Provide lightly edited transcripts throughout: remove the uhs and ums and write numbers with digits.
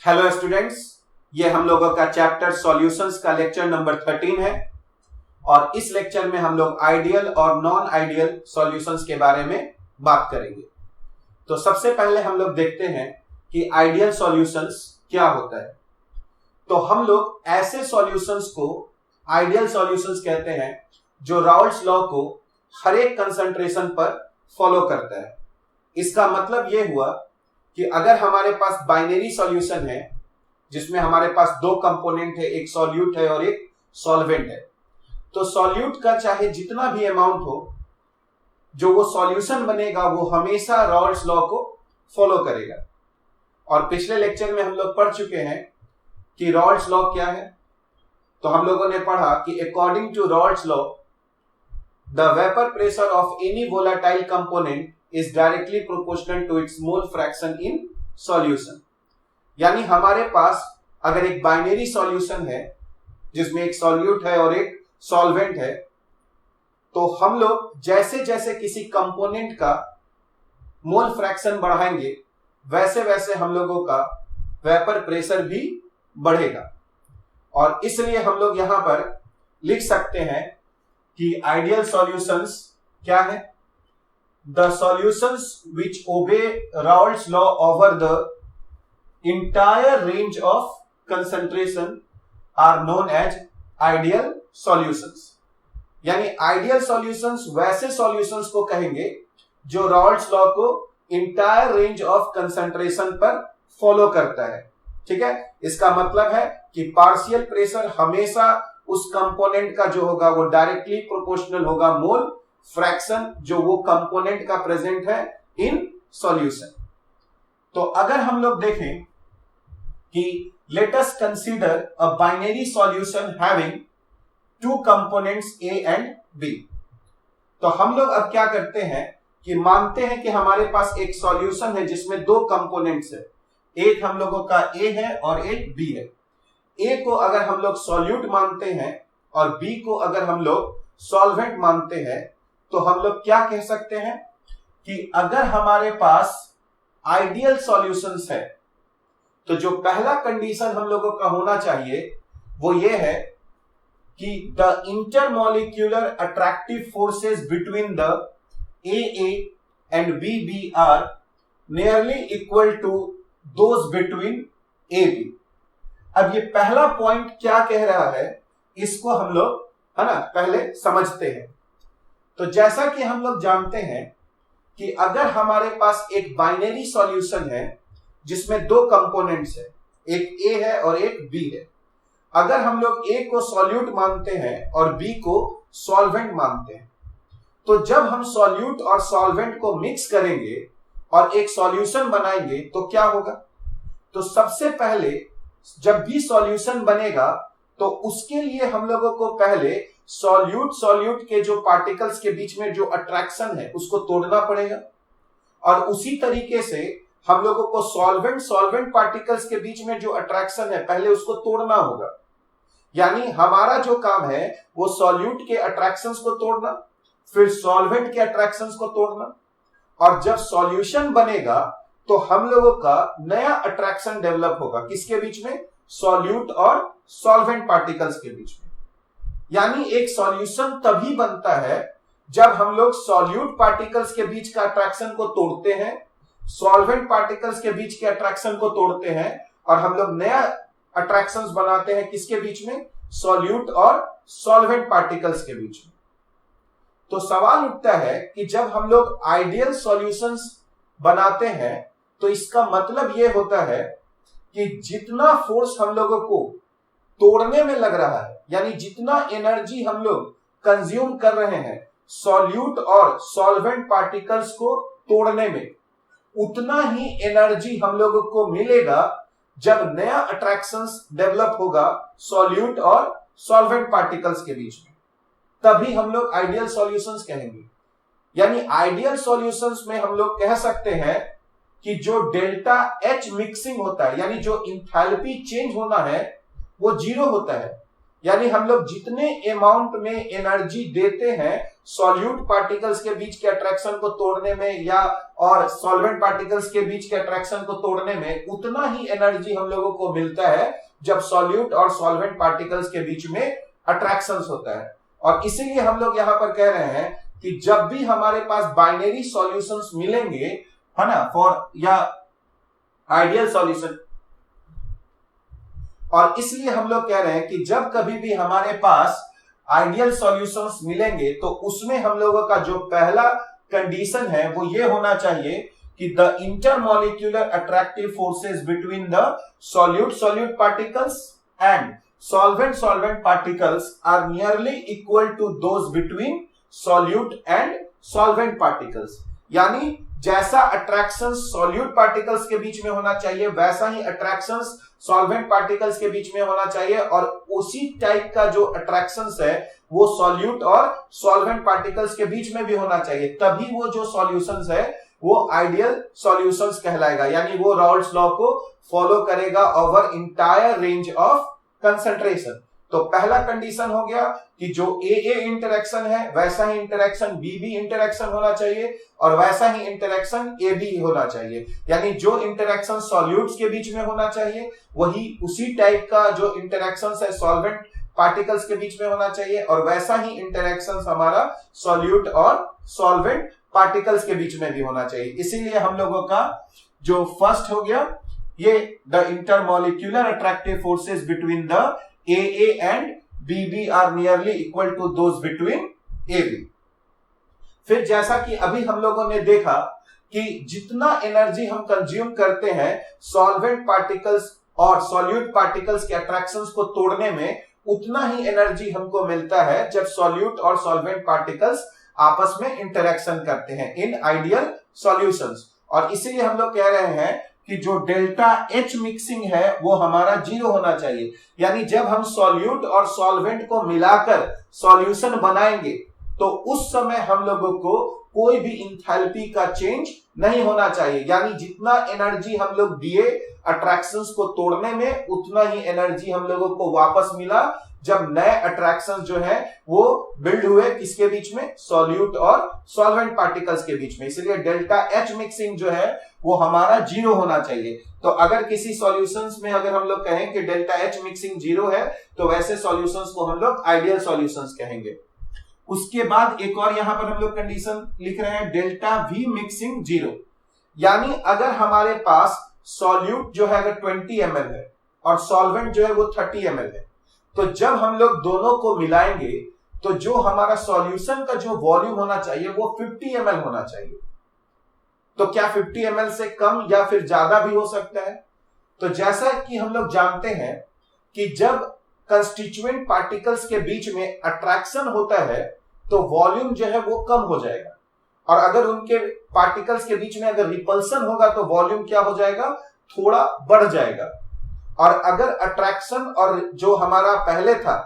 Hello students, ये हम लोगों का चैप्टर सॉल्यूशंस का लेक्चर नंबर 13 है और इस लेक्चर में हम लोग आइडियल और नॉन आइडियल सॉल्यूशंस के बारे में बात करेंगे। तो सबसे पहले हम लोग देखते हैं कि आइडियल सॉल्यूशंस क्या होता है। तो हम लोग ऐसे सॉल्यूशंस को आइडियल सॉल्यूशंस कहते हैं जो राउल्ट्स लॉ को हर एक कंसंट्रेशन पर फॉलो करता है। इसका मतलब यह हुआ कि अगर हमारे पास बाइनरी सॉल्यूशन है जिसमें हमारे पास दो कंपोनेंट है, एक सॉल्यूट है और एक सॉल्वेंट है, तो सॉल्यूट का चाहे जितना भी अमाउंट हो, जो वो सॉल्यूशन बनेगा वो हमेशा राउल्ट्स लॉ को फॉलो करेगा। और पिछले लेक्चर में हम लोग पढ़ चुके हैं कि राउल्ट्स लॉ क्या है। तो हम लोगों ने पढ़ा कि according to Raoult's law the vapour pressure of any volatile component is directly proportional to its mole fraction in solution। यानी हमारे पास अगर एक बाइनरी सॉल्यूशन है जिसमें एक सॉल्यूट है और एक सॉल्वेंट है, तो हम लोग जैसे जैसे किसी कंपोनेंट का मोल फ्रैक्शन बढ़ाएंगे वैसे वैसे हम लोगों का वेपर प्रेशर भी बढ़ेगा। और इसलिए हम लोग यहां पर लिख सकते हैं कि आइडियल सॉल्यूशंस क्या है। The solutions which obey Raoult's law over the entire range of concentration are known as ideal solutions। यानी आइडियल सॉल्यूशंस वैसे सॉल्यूशंस को कहेंगे जो राउल्ट्स लॉ को इंटायर रेंज ऑफ कंसंट्रेशन पर फॉलो करता है। ठीक है, इसका मतलब है कि पार्शियल प्रेशर हमेशा उस कंपोनेंट का जो होगा वो डायरेक्टली प्रोपोर्शनल होगा मोल फ्रैक्शन जो वो कंपोनेंट का प्रेजेंट है इन सॉल्यूशन। तो अगर हम लोग देखें कि let us consider a binary solution having two components A and B. तो हम लोग अब क्या करते हैं कि मानते हैं कि हमारे पास एक सॉल्यूशन है जिसमें दो कंपोनेंट्स है, एक हम लोगों का ए है और एक बी है। ए को अगर हम लोग सॉल्यूट मानते हैं और बी को अगर हम लोग सॉल्वेंट मानते हैं, तो हम लोग क्या कह सकते हैं कि अगर हमारे पास आइडियल सॉल्यूशंस है तो जो पहला कंडीशन हम लोगों का होना चाहिए वो ये है कि the intermolecular attractive forces between the A and B are nearly equal to those between A B. अब ये पहला पॉइंट क्या कह रहा है इसको हम लोग है ना पहले समझते हैं। तो जैसा कि हम लोग जानते हैं कि अगर हमारे पास एक बाइनरी सॉल्यूशन है जिसमें दो कंपोनेंट्स है, एक ए है और एक बी है, अगर हम लोग ए को सॉल्यूट मानते हैं और बी को सॉल्वेंट मानते हैं, तो जब हम सॉल्यूट और सॉल्वेंट को मिक्स करेंगे और एक सॉल्यूशन बनाएंगे तो क्या होगा। तो सबसे पहले जब भी सॉल्यूशन बनेगा तो उसके लिए हम लोगों को पहले सॉल्यूट के जो पार्टिकल्स के बीच में जो अट्रैक्शन है उसको तोड़ना पड़ेगा, और उसी तरीके से हम लोगों को सॉल्वेंट पार्टिकल्स के बीच में जो अट्रैक्शन है पहले उसको तोड़ना होगा। यानी हमारा जो काम है वो सॉल्यूट के अट्रैक्शंस को तोड़ना, फिर सॉल्वेंट के अट्रैक्शंस को तोड़ना, और जब सॉल्यूशन बनेगा तो हम लोगों का नया अट्रैक्शन डेवलप होगा किसके बीच में, सॉल्यूट और सॉल्वेंट पार्टिकल्स के बीच में। यानी एक सॉल्यूशन तभी बनता है जब हम लोग सॉल्यूट पार्टिकल्स के बीच का अट्रैक्शन को तोड़ते हैं, सॉल्वेंट पार्टिकल्स के बीच के अट्रैक्शन को तोड़ते हैं, और हम लोग नया अट्रैक्शंस बनाते हैं किसके बीच में, सॉल्यूट और सॉल्वेंट पार्टिकल्स के बीच में। तो सवाल उठता है कि जब हम लोग आइडियल सॉल्यूशंस बनाते हैं तो इसका मतलब यह होता है कि जितना फोर्स हम लोगों को तोड़ने में लग रहा है, यानी जितना एनर्जी हम लोग कंज्यूम कर रहे हैं सॉल्यूट और सॉल्वेंट पार्टिकल्स को तोड़ने में, उतना ही एनर्जी हम लोगों को मिलेगा जब नया अट्रैक्शंस डेवलप होगा सॉल्यूट और सॉल्वेंट पार्टिकल्स के बीच में, तभी हम लोग आइडियल सॉल्यूशंस कहेंगे। यानी आइडियल सॉल्यूशंस में हम लोग कह सकते हैं कि जो डेल्टा एच मिक्सिंग होता है, यानी जो इंथैल्पी चेंज होना है वो जीरो होता है। यानी हम लोग जितने अमाउंट में एनर्जी देते हैं सॉल्यूट पार्टिकल्स के बीच के अट्रैक्शन को तोड़ने में या और सॉल्वेंट पार्टिकल्स के बीच के अट्रैक्शन को तोड़ने में, उतना ही एनर्जी हम लोगों को मिलता है जब सॉल्यूट और सॉल्वेंट पार्टिकल्स के बीच में अट्रैक्शन होता है। और इसीलिए हम लोग यहां पर कह रहे हैं कि जब भी हमारे पास बाइनरी सॉल्यूशंस मिलेंगे, है ना, फॉर या आइडियल सॉल्यूशन, और इसलिए हम लोग कह रहे हैं कि जब कभी भी हमारे पास आइडियल सॉल्यूशंस मिलेंगे तो उसमें हम लोगों का जो पहला कंडीशन है वो ये होना चाहिए कि the intermolecular attractive forces between the solute particles and solvent particles are nearly equal to those between solute and solvent particles. यानी जैसा अट्रैक्शन सॉल्यूट पार्टिकल्स के बीच में होना चाहिए वैसा ही अट्रैक्शन सॉल्वेंट पार्टिकल्स के बीच में होना चाहिए, और उसी टाइप का जो अट्रैक्शंस है वो सॉल्यूट और सॉल्वेंट पार्टिकल्स के बीच में भी होना चाहिए। तभी वो जो सॉल्यूशंस है वो आइडियल सॉल्यूशंस कहलाएगा, यानी वो राउल्ट्स लॉ को फॉलो करेगा over entire range of concentration. तो पहला कंडीशन हो गया कि जो ए इंटरेक्शन है वैसा ही इंटरेक्शन बी इंटरेक्शन होना चाहिए और वैसा ही इंटरेक्शन ए बी होना चाहिए। यानी जो इंटरेक्शन सॉल्यूट्स के बीच में होना चाहिए वही उसी टाइप का जो इंटरेक्शन है सॉल्वेंट पार्टिकल्स के बीच में होना चाहिए, और वैसा ही इंटरेक्शन हमारा सॉल्यूट और सॉल्वेंट पार्टिकल्स के बीच में भी होना चाहिए। इसीलिए हम लोगों का जो फर्स्ट हो गया ये the intermolecular attractive forces between the AA and BB are nearly equal to those between AB। फिर जैसा कि अभी हम लोगों ने देखा कि जितना एनर्जी हम कंज्यूम करते हैं सॉल्वेंट पार्टिकल्स और सॉल्यूट पार्टिकल्स के अट्रैक्शंस को तोड़ने में, उतना ही एनर्जी हमको मिलता है जब सॉल्यूट और सॉल्वेंट पार्टिकल्स आपस में इंटरेक्शन करते हैं इन आइडियल सॉल्यूशंस। और इसीलिए हम लोग कह रहे हैं कि जो डेल्टा H मिक्सिंग है वो हमारा 0 होना चाहिए। यानी जब हम सॉल्यूट और सॉल्वेंट को मिलाकर सॉल्यूशन बनाएंगे तो उस समय हम लोगों को कोई भी इंथैल्पी का चेंज नहीं होना चाहिए। यानी जितना एनर्जी हम लोग दिए अट्रैक्शंस को तोड़ने में, उतना ही एनर्जी हम लोगों को वापस मिला जब नए अट्रैक्शंस जो है वो बिल्ड हुए किसके बीच में, सॉल्यूट और सॉल्वेंट पार्टिकल्स के बीच में। इसलिए डेल्टा H मिक्सिंग जो है वो हमारा 0 होना चाहिए। तो अगर किसी सॉल्यूशंस में अगर हम लोग कहें कि डेल्टा H मिक्सिंग 0 है तो वैसे सॉल्यूशंस को हम लोग आइडियल सॉल्यूशंस कहेंगे। उसके बाद एक और यहां पर हम लोग कंडीशन लिख रहे हैं डेल्टा V मिक्सिंग 0। यानी अगर हमारे पास सॉल्यूट जो है अगर 20 ml है और सॉल्वेंट जो है वो 30 ml है, तो जब हम लोग दोनों को मिलाएंगे तो जो हमारा सॉल्यूशन का जो वॉल्यूम होना चाहिए वो 50 ml होना चाहिए। तो क्या 50 ml से कम या फिर ज्यादा भी हो सकता है? तो जैसा कि हम लोग जानते हैं कि जब कंस्टिट्यूएंट पार्टिकल्स के बीच में अट्रैक्शन होता है तो वॉल्यूम जो है वो कम हो जाएगा, और अगर उनके पार्टिकल्स के बीच में अगर रिपल्सन होगा तो वॉल्यूम क्या हो जाएगा, थोड़ा बढ़ जाएगा। और अगर अट्रैक्शन और जो हमारा पहले था,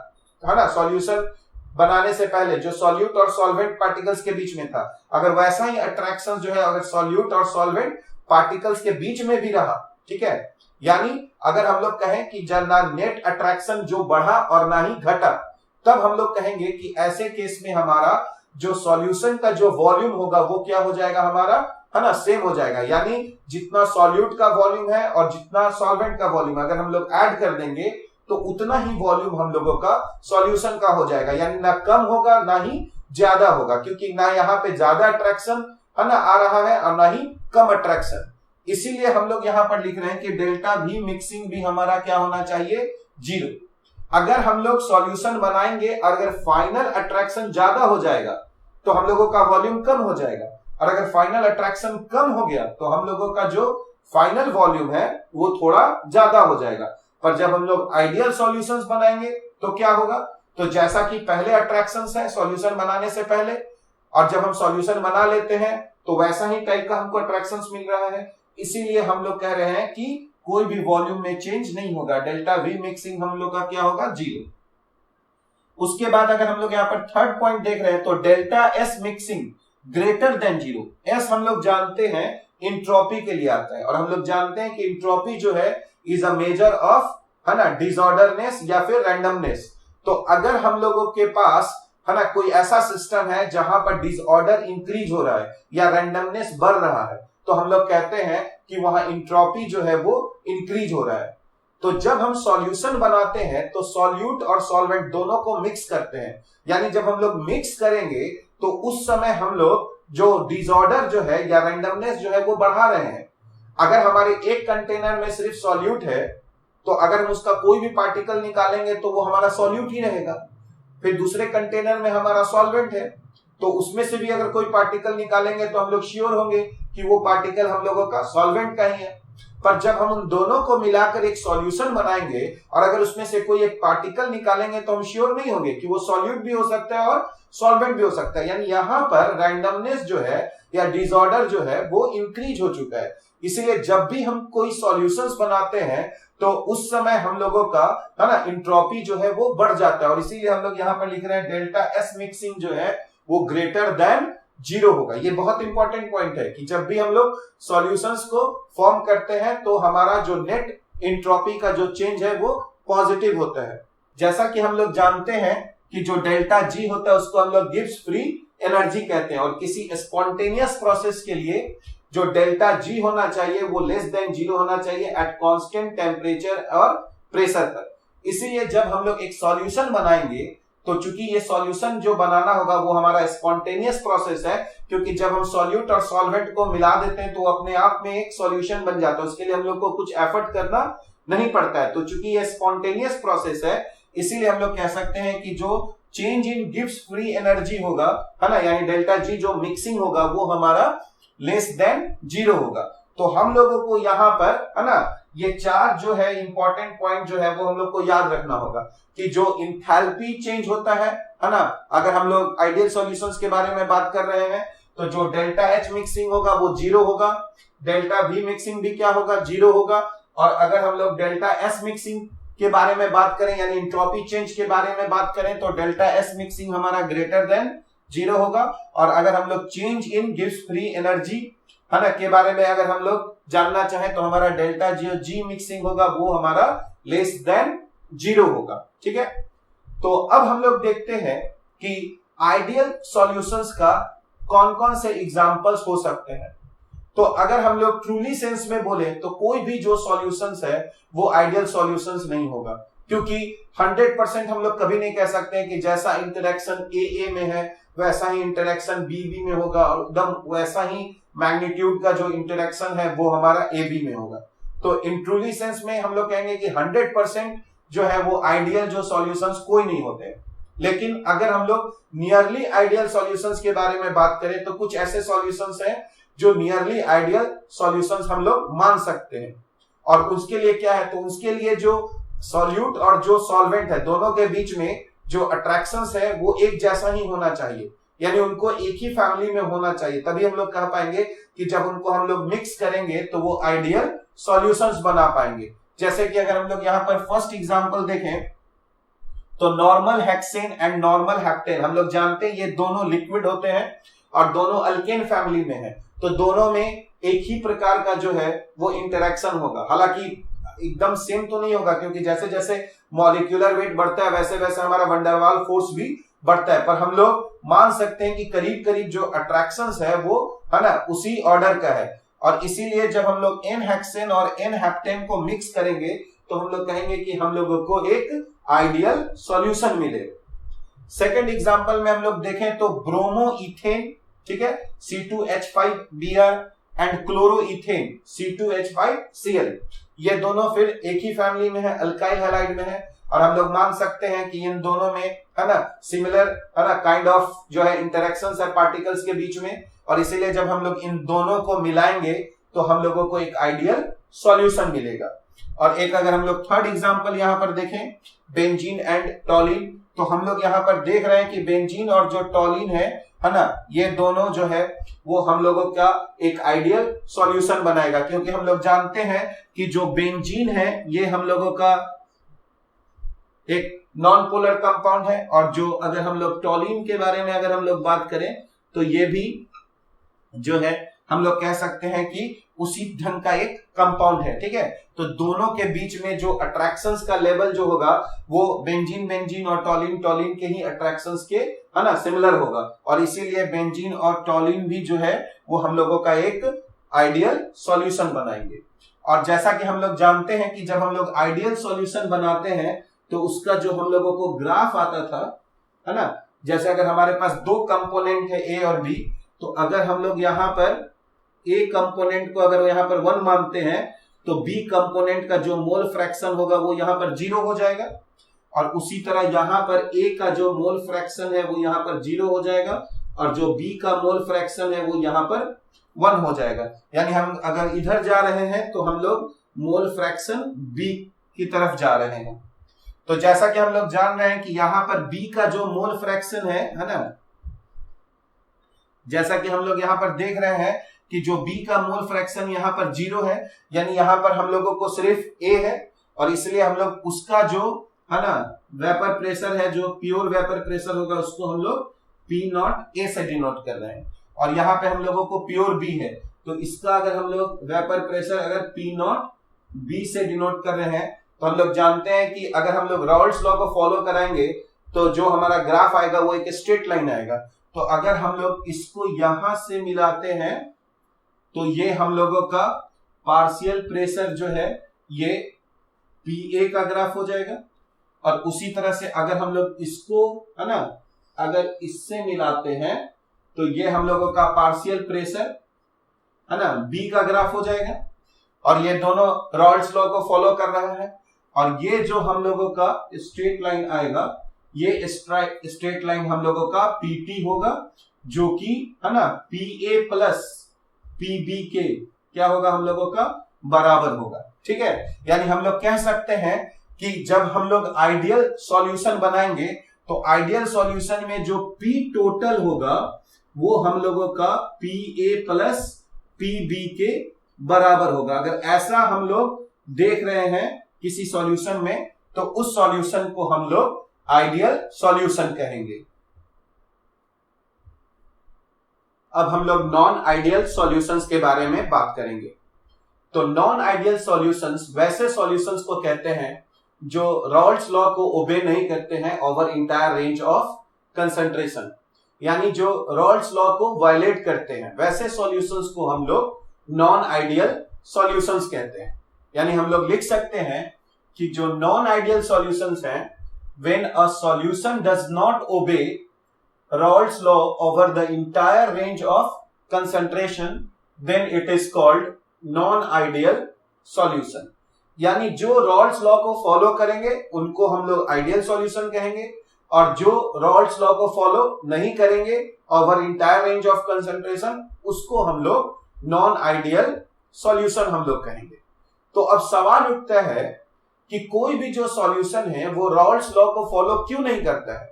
है ना, सॉल्यूशन बनाने से पहले जो सॉल्यूट और सॉल्वेंट पार्टिकल्स के बीच में था, अगर वैसा ही अट्रैक्शन जो है अगर सॉल्यूट और सॉल्वेंट पार्टिकल्स के बीच में भी रहा, ठीक है, यानी अगर हम लोग कहें कि ना नेट अट्रैक्शन जो बढ़ा और ना ही घटा, तब हम लोग कहेंगे कि ऐसे केस में हमारा जो सॉल्यूशन का जो वॉल्यूम होगा वो क्या हो जाएगा हमारा, है ना, सेम हो जाएगा। यानी जितना सॉल्यूट का वॉल्यूम है और जितना सॉल्वेंट का वॉल्यूम अगर हम लोग ऐड कर देंगे तो उतना ही वॉल्यूम हम लोगों का सॉल्यूशन का हो जाएगा। यानी ना कम होगा ना ही ज्यादा होगा, क्योंकि ना यहाँ पे ज्यादा अट्रैक्शन है ना आ रहा है और ना ही कम अट्रैक्शन। इसीलिए हम लोग यहाँ पर लिख रहे हैं कि डेल्टा V मिक्सिंग भी हमारा क्या होना चाहिए, 0। अगर हम लोग सॉल्यूशन बनाएंगे और अगर फाइनल अट्रैक्शन ज्यादा हो जाएगा तो हम लोगों का वॉल्यूम कम हो जाएगा, और अगर फाइनल अट्रैक्शन कम हो गया तो हम लोगों का जो फाइनल वॉल्यूम है वो थोड़ा ज्यादा हो जाएगा। पर जब हम लोग आइडियल सॉल्यूशंस बनाएंगे तो क्या होगा, तो जैसा कि पहले अट्रैक्शंस है सॉल्यूशन बनाने से पहले, और जब हम सॉल्यूशन बना लेते हैं तो वैसा ही टाइप का हमको अट्रैक्शंस मिल रहा है। इसीलिए हम लोग कह रहे हैं कि कोई भी वॉल्यूम में चेंज नहीं होगा, डेल्टा V मिक्सिंग हम लोग का क्या होगा, 0। उसके बाद अगर हम लोग यहाँ पर थर्ड पॉइंट देख रहे हैं तो delta S mixing greater than 0। S हम लोग जानते हैं इंट्रोपी के लिए आता है, और हम लोग जानते हैं कि इंट्रोपी जो है इज अ मेजर ऑफ, है ना, डिसऑर्डरनेस या फिर रैंडमनेस। तो अगर हम लोगों के पास है ना कोई ऐसा सिस्टम है जहां पर डिसऑर्डर इंक्रीज हो रहा है या रैंडमनेस बढ़ रहा है, तो हम लोग कहते हैं कि वहां इंट्रोपी जो है वो इंक्रीज हो रहा है। तो जब हम सॉल्यूशन बनाते हैं तो सॉल्यूट और सॉल्वेंट दोनों को मिक्स करते हैं, यानी जब हम लोग मिक्स करेंगे तो उस समय हम लोग जो डिसऑर्डर जो है या रैंडमनेस जो है वो बढ़ा रहे हैं। अगर हमारे एक कंटेनर में सिर्फ सॉल्यूट है तो अगर हम उसका कोई भी पार्टिकल निकालेंगे तो वो हमारा सॉल्यूट ही रहेगा। फिर दूसरे कंटेनर में हमारा सॉल्वेंट है तो उसमें से भी अगर कोई पार्टिकल निकालेंगे तो हम लोग श्योर होंगे कि वो पार्टिकल हम लोगों का सॉल्वेंट का ही है। पर जब हम उन दोनों को मिलाकर एक सॉल्यूशन बनाएंगे और अगर उसमें से कोई एक पार्टिकल निकालेंगे तो हम श्योर नहीं होंगे कि वो सॉल्यूट भी हो सकता है और सॉल्वेंट भी हो सकता है। यानी यहां पर रैंडमनेस जो है या डिसऑर्डर जो है वो इंक्रीज हो चुका है। इसीलिए जब भी हम कोई सॉल्यूशंस बनाते हैं तो उस समय हम लोगों का है ना इंट्रोपी जो है वो बढ़ जाता है। और इसीलिए हम लोग यहां पर लिख रहे हैं डेल्टा एस मिक्सिंग जो है वो ग्रेटर देन 0 होगा। ये बहुत इंपॉर्टेंट पॉइंट है कि जब भी हम लोग सॉल्यूशंस को फॉर्म करते हैं तो हमारा जो नेट इंट्रोपी का जो चेंज है वो पॉजिटिव होता है। जैसा कि हम लोग जानते हैं कि जो डेल्टा जी होता है उसको हम लोग गिब्स फ्री एनर्जी कहते हैं, और किसी स्पॉन्टेनियस प्रोसेस के लिए जो डेल्टा जी होना चाहिए वो लेस देन 0 होना चाहिए एट कांस्टेंट टेम्परेचर और प्रेशर पर। इसीलिए जब हम लोग एक सॉल्यूशन बनाएंगे तो चूंकि ये सॉल्यूशन जो बनाना होगा वो हमारा स्पॉन्टेनियस प्रोसेस है, क्योंकि जब हम सॉल्यूट और सॉल्वेंट को मिला देते हैं तो अपने आप में एक सॉल्यूशन बन जाता है, उसके लिए हम लोग को कुछ एफर्ट करना नहीं पड़ता है। तो चूंकि ये स्पॉन्टेनियस प्रोसेस है इसीलिए हम लोग कह सकते हैं कि जो change in Gibbs free energy होगा है ना, यानी डेल्टा जी जो मिक्सिंग होगा वो हमारा लेस देन 0 होगा। तो हम लोगों को यहाँ पर है ना ये 4 जो है इंपॉर्टेंट पॉइंट जो है वो हम लोग को याद रखना होगा कि जो इंथैल्पी चेंज होता है ना, अगर हम लोग आइडियल सॉल्यूशंस के बारे में बात कर रहे हैं तो जो डेल्टा एच मिक्सिंग होगा वो 0 होगा, डेल्टा वी मिक्सिंग भी क्या होगा 0 होगा, और अगर हम लोग डेल्टा एस मिक्सिंग के बारे में बात करें यानी इंट्रोपी चेंज के बारे में बात करें तो डेल्टा एस मिक्सिंग हमारा ग्रेटर देन 0 होगा। और अगर हम लोग change in gives free energy है ना के बारे में अगर हम लोग जानना चाहें तो हमारा डेल्टा जी मिक्सिंग होगा वो हमारा लेस देन 0 होगा। ठीक है, तो अब हम लोग देखते हैं कि आइडियल सॉल्यूशंस का कौन कौन से एग्जांपल्स हो सकते हैं। तो अगर हम लोग ट्रूली सेंस में बोले तो कोई भी जो सॉल्यूशंस है वो आइडियल सॉल्यूशंस नहीं होगा, क्योंकि 100% हम लोग कभी नहीं कह सकते हैं कि जैसा इंटरेक्शन ए में है वैसा ही इंटरेक्शन बी में होगा और एकदम वैसा ही मैग्नीट्यूड का जो इंटरेक्शन है वो हमारा ए बी में होगा। तो इन ट्रूली सेंस में हम लोग कहेंगे कि 100% जो है वो आइडियल जो सॉल्यूशंस कोई नहीं होते। लेकिन अगर हम लोग नियरली आइडियल सॉल्यूशंस के बारे में बात करें तो कुछ ऐसे सॉल्यूशंस हैं जो नियरली आइडियल सॉल्यूशंस हम लोग मान सकते हैं। और उसके लिए क्या है, तो उसके लिए जो सॉल्यूट और जो सॉल्वेंट है दोनों के बीच में जो अट्रैक्शंस है वो एक जैसा ही होना चाहिए, यानी उनको एक ही फैमिली में होना चाहिए, तभी हम लोग कह पाएंगे कि जब उनको हम लोग मिक्स करेंगे तो वो आइडियल सॉल्यूशंस बना पाएंगे। जैसे कि अगर हम लोग यहाँ पर फर्स्ट एग्जांपल देखें तो normal hexane and normal heptane, हम लोग जानते हैं ये दोनों लिक्विड होते हैं और दोनों अल्केन फैमिली में है, तो दोनों में एक ही प्रकार का जो है वो इंटरेक्शन होगा। हालांकि एकदम सेम तो नहीं होगा क्योंकि जैसे जैसे मॉलिक्यूलर वेट बढ़ता है वैसे वैसे हमारा वंडरवाल फोर्स भी बढ़ता है, पर हम लोग मान सकते हैं कि करीब करीब जो अट्रैक्शंस है वो है ना उसी ऑर्डर का है। और इसीलिए जब हम लोग एन हेक्सेन और एन हेप्टेन को मिक्स करेंगे तो हम लोग कहेंगे कि हम लोगों को एक आइडियल सॉल्यूशन मिलेगा। सेकंड एग्जांपल में हम लोग देखें तो ब्रोमो इथेन, ठीक है, C2H5Br and chloro ethane C2H5Cl, ये दोनों फिर एक ही फैमिली में है, अल्काइल हैलाइड में है, और हम लोग मान सकते हैं कि इन दोनों में है ना सिमिलर है ना काइंड ऑफ जो है इंटरेक्शंस है पार्टिकल्स के बीच में, और इसीलिए जब हम लोग इन दोनों को मिलाएंगे तो हम लोगों को एक आइडियल सॉल्यूशन मिलेगा। और एक अगर हम लोग थर्ड एग्जांपल यहाँ पर देखें बेंजीन एंड टॉलिन, तो हम लोग यहाँ पर देख रहे हैं कि बेंजीन और जो टॉलिन है ना ये दोनों जो है वो हम लोगों का एक आइडियल सॉल्यूशन बनाएगा, क्योंकि हम लोग जानते हैं कि जो बेंजीन है ये हम लोगों का एक नॉन पोलर कंपाउंड है, और जो अगर हम लोग टॉलिन के बारे में अगर हम लोग बात करें तो ये भी जो है हम लोग कह सकते हैं कि उसी ढंग का एक कंपाउंड है, ठीक है। तो दोनों के बीच में जो अट्रैक्शंस का लेवल जो होगा वो बेंजीन बेंजीन और टॉलिन टॉलिन के ही अट्रैक्शंस के, है ना, सिमिलर होगा, और इसीलिए बेंजीन और टॉलिन भी जो है वो हम लोगों का एक आइडियल सॉल्यूशन बनाएंगे। और जैसा कि हम लोग जानते हैं कि जब हम लोग आइडियल सॉल्यूशन बनाते हैं तो उसका जो हम लोगों को ग्राफ आता था, है ना, जैसे अगर हमारे पास दो कंपोनेंट है ए और बी, तो अगर हम लोग यहाँ पर ए कंपोनेंट को अगर यहाँ पर 1 मानते हैं तो बी कंपोनेंट का जो मोल फ्रैक्शन होगा वो यहाँ पर 0 हो जाएगा, और उसी तरह यहाँ पर ए का जो मोल फ्रैक्शन है वो यहाँ पर 0 हो जाएगा, और जो बी का मोल फ्रैक्शन है वो यहाँ पर 1 हो जाएगा। यानी हम अगर इधर जा रहे हैं तो हम लोग मोल फ्रैक्शन बी की तरफ जा रहे हैं। तो जैसा कि हम लोग जान रहे हैं कि यहाँ पर बी का जो मोल फ्रैक्शन है ना, जैसा कि हम लोग यहाँ पर देख रहे हैं कि जो बी का मोल फ्रैक्शन यहाँ पर 0 है, यानी यहाँ पर हम लोगों को सिर्फ ए है, और इसलिए हम लोग उसका जो, है ना, वेपर प्रेशर है, जो प्योर वेपर प्रेशर होगा उसको हम लोग P0 ए से डिनोट कर रहे हैं, और यहाँ पे हम लोगों को प्योर बी है, तो इसका अगर हम लोग वेपर प्रेशर अगर P0 बी से डिनोट कर रहे हैं, तो हम लोग जानते हैं कि अगर हम लोग राउल्ट्स लॉ को फॉलो कराएंगे तो जो हमारा ग्राफ आएगा वो एक स्ट्रेट लाइन आएगा। तो अगर हम लोग इसको यहां से मिलाते हैं तो ये हम लोगों का पार्शियल प्रेशर जो है ये पी ए का ग्राफ हो जाएगा, और उसी तरह से अगर हम लोग इसको, है ना, अगर इससे मिलाते हैं तो ये हम लोगों का पार्शियल प्रेशर, है ना, बी का ग्राफ हो जाएगा, और ये दोनों राउल्ट्स लॉ को फॉलो कर रहा है, और ये जो हम लोगों का स्ट्रेट लाइन आएगा ये स्ट्रेट लाइन हम लोगों का पीटी होगा, जो कि, है ना, P A plus P B के क्या होगा हम लोगों का बराबर होगा, ठीक है। यानी हम लोग कह सकते हैं कि जब हम लोग आइडियल सॉल्यूशन बनाएंगे तो आइडियल सॉल्यूशन में जो पी टोटल होगा वो हम लोगों का P A plus P B के बराबर होगा। अगर ऐसा हम लोग देख रहे हैं किसी सॉल्यूशन में तो उस सॉल्यूशन को हम लोग आइडियल सॉल्यूशन कहेंगे। अब हम लोग नॉन आइडियल सॉल्यूशंस के बारे में बात करेंगे। तो नॉन आइडियल सॉल्यूशंस वैसे सॉल्यूशंस को कहते हैं जो राउल्ट्स लॉ को ओबे नहीं करते हैं over entire range of concentration, यानी जो राउल्ट्स लॉ को वायलेट करते हैं वैसे सॉल्यूशंस को हम लोग नॉन आइडियल सॉल्यूशंस कहते हैं। यानी हम लोग लिख सकते हैं कि जो नॉन आइडियल सॉल्यूशंस हैं, when a solution does not obey Raoult's law over the entire range of concentration, then it is called non ideal solution. यानी जो राउल्ट्स लॉ को फॉलो करेंगे उनको हम लोग आइडियल सॉल्यूशन कहेंगे, और जो राउल्ट्स लॉ को फॉलो नहीं करेंगे over entire range of concentration उसको हम लोग नॉन आइडियल सॉल्यूशन हम लोग कहेंगे। तो अब सवाल उठता है कि कोई भी जो सॉल्यूशन है वो राउल्ट्स लॉ को फॉलो क्यों नहीं करता है।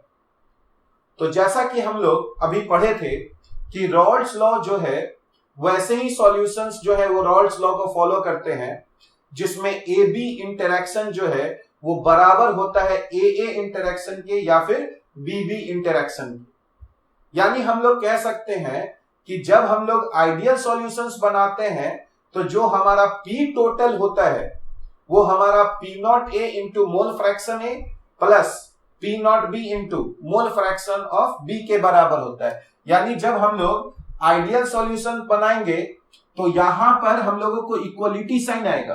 तो जैसा कि हम लोग अभी पढ़े थे कि राउल्ट्स लॉ जो है वैसे ही सॉल्यूशंस जो है वो राउल्ट्स लॉ को फॉलो करते हैं जिसमें ए बी इंटरेक्शन जो है वो बराबर होता है ए ए इंटरेक्शन के या फिर बी बी इंटरेक्शन के। यानी हम लोग कह सकते हैं कि जब हम लोग आइडियल सॉल्यूशंस बनाते हैं तो जो हमारा पी टोटल होता है वो हमारा P not A into mole fraction A plus P not B into mole fraction of B के बराबर होता है। यानी जब हम लोग आइडियल सॉल्यूशन बनाएंगे तो यहां पर हम लोगों को इक्वलिटी साइन आएगा,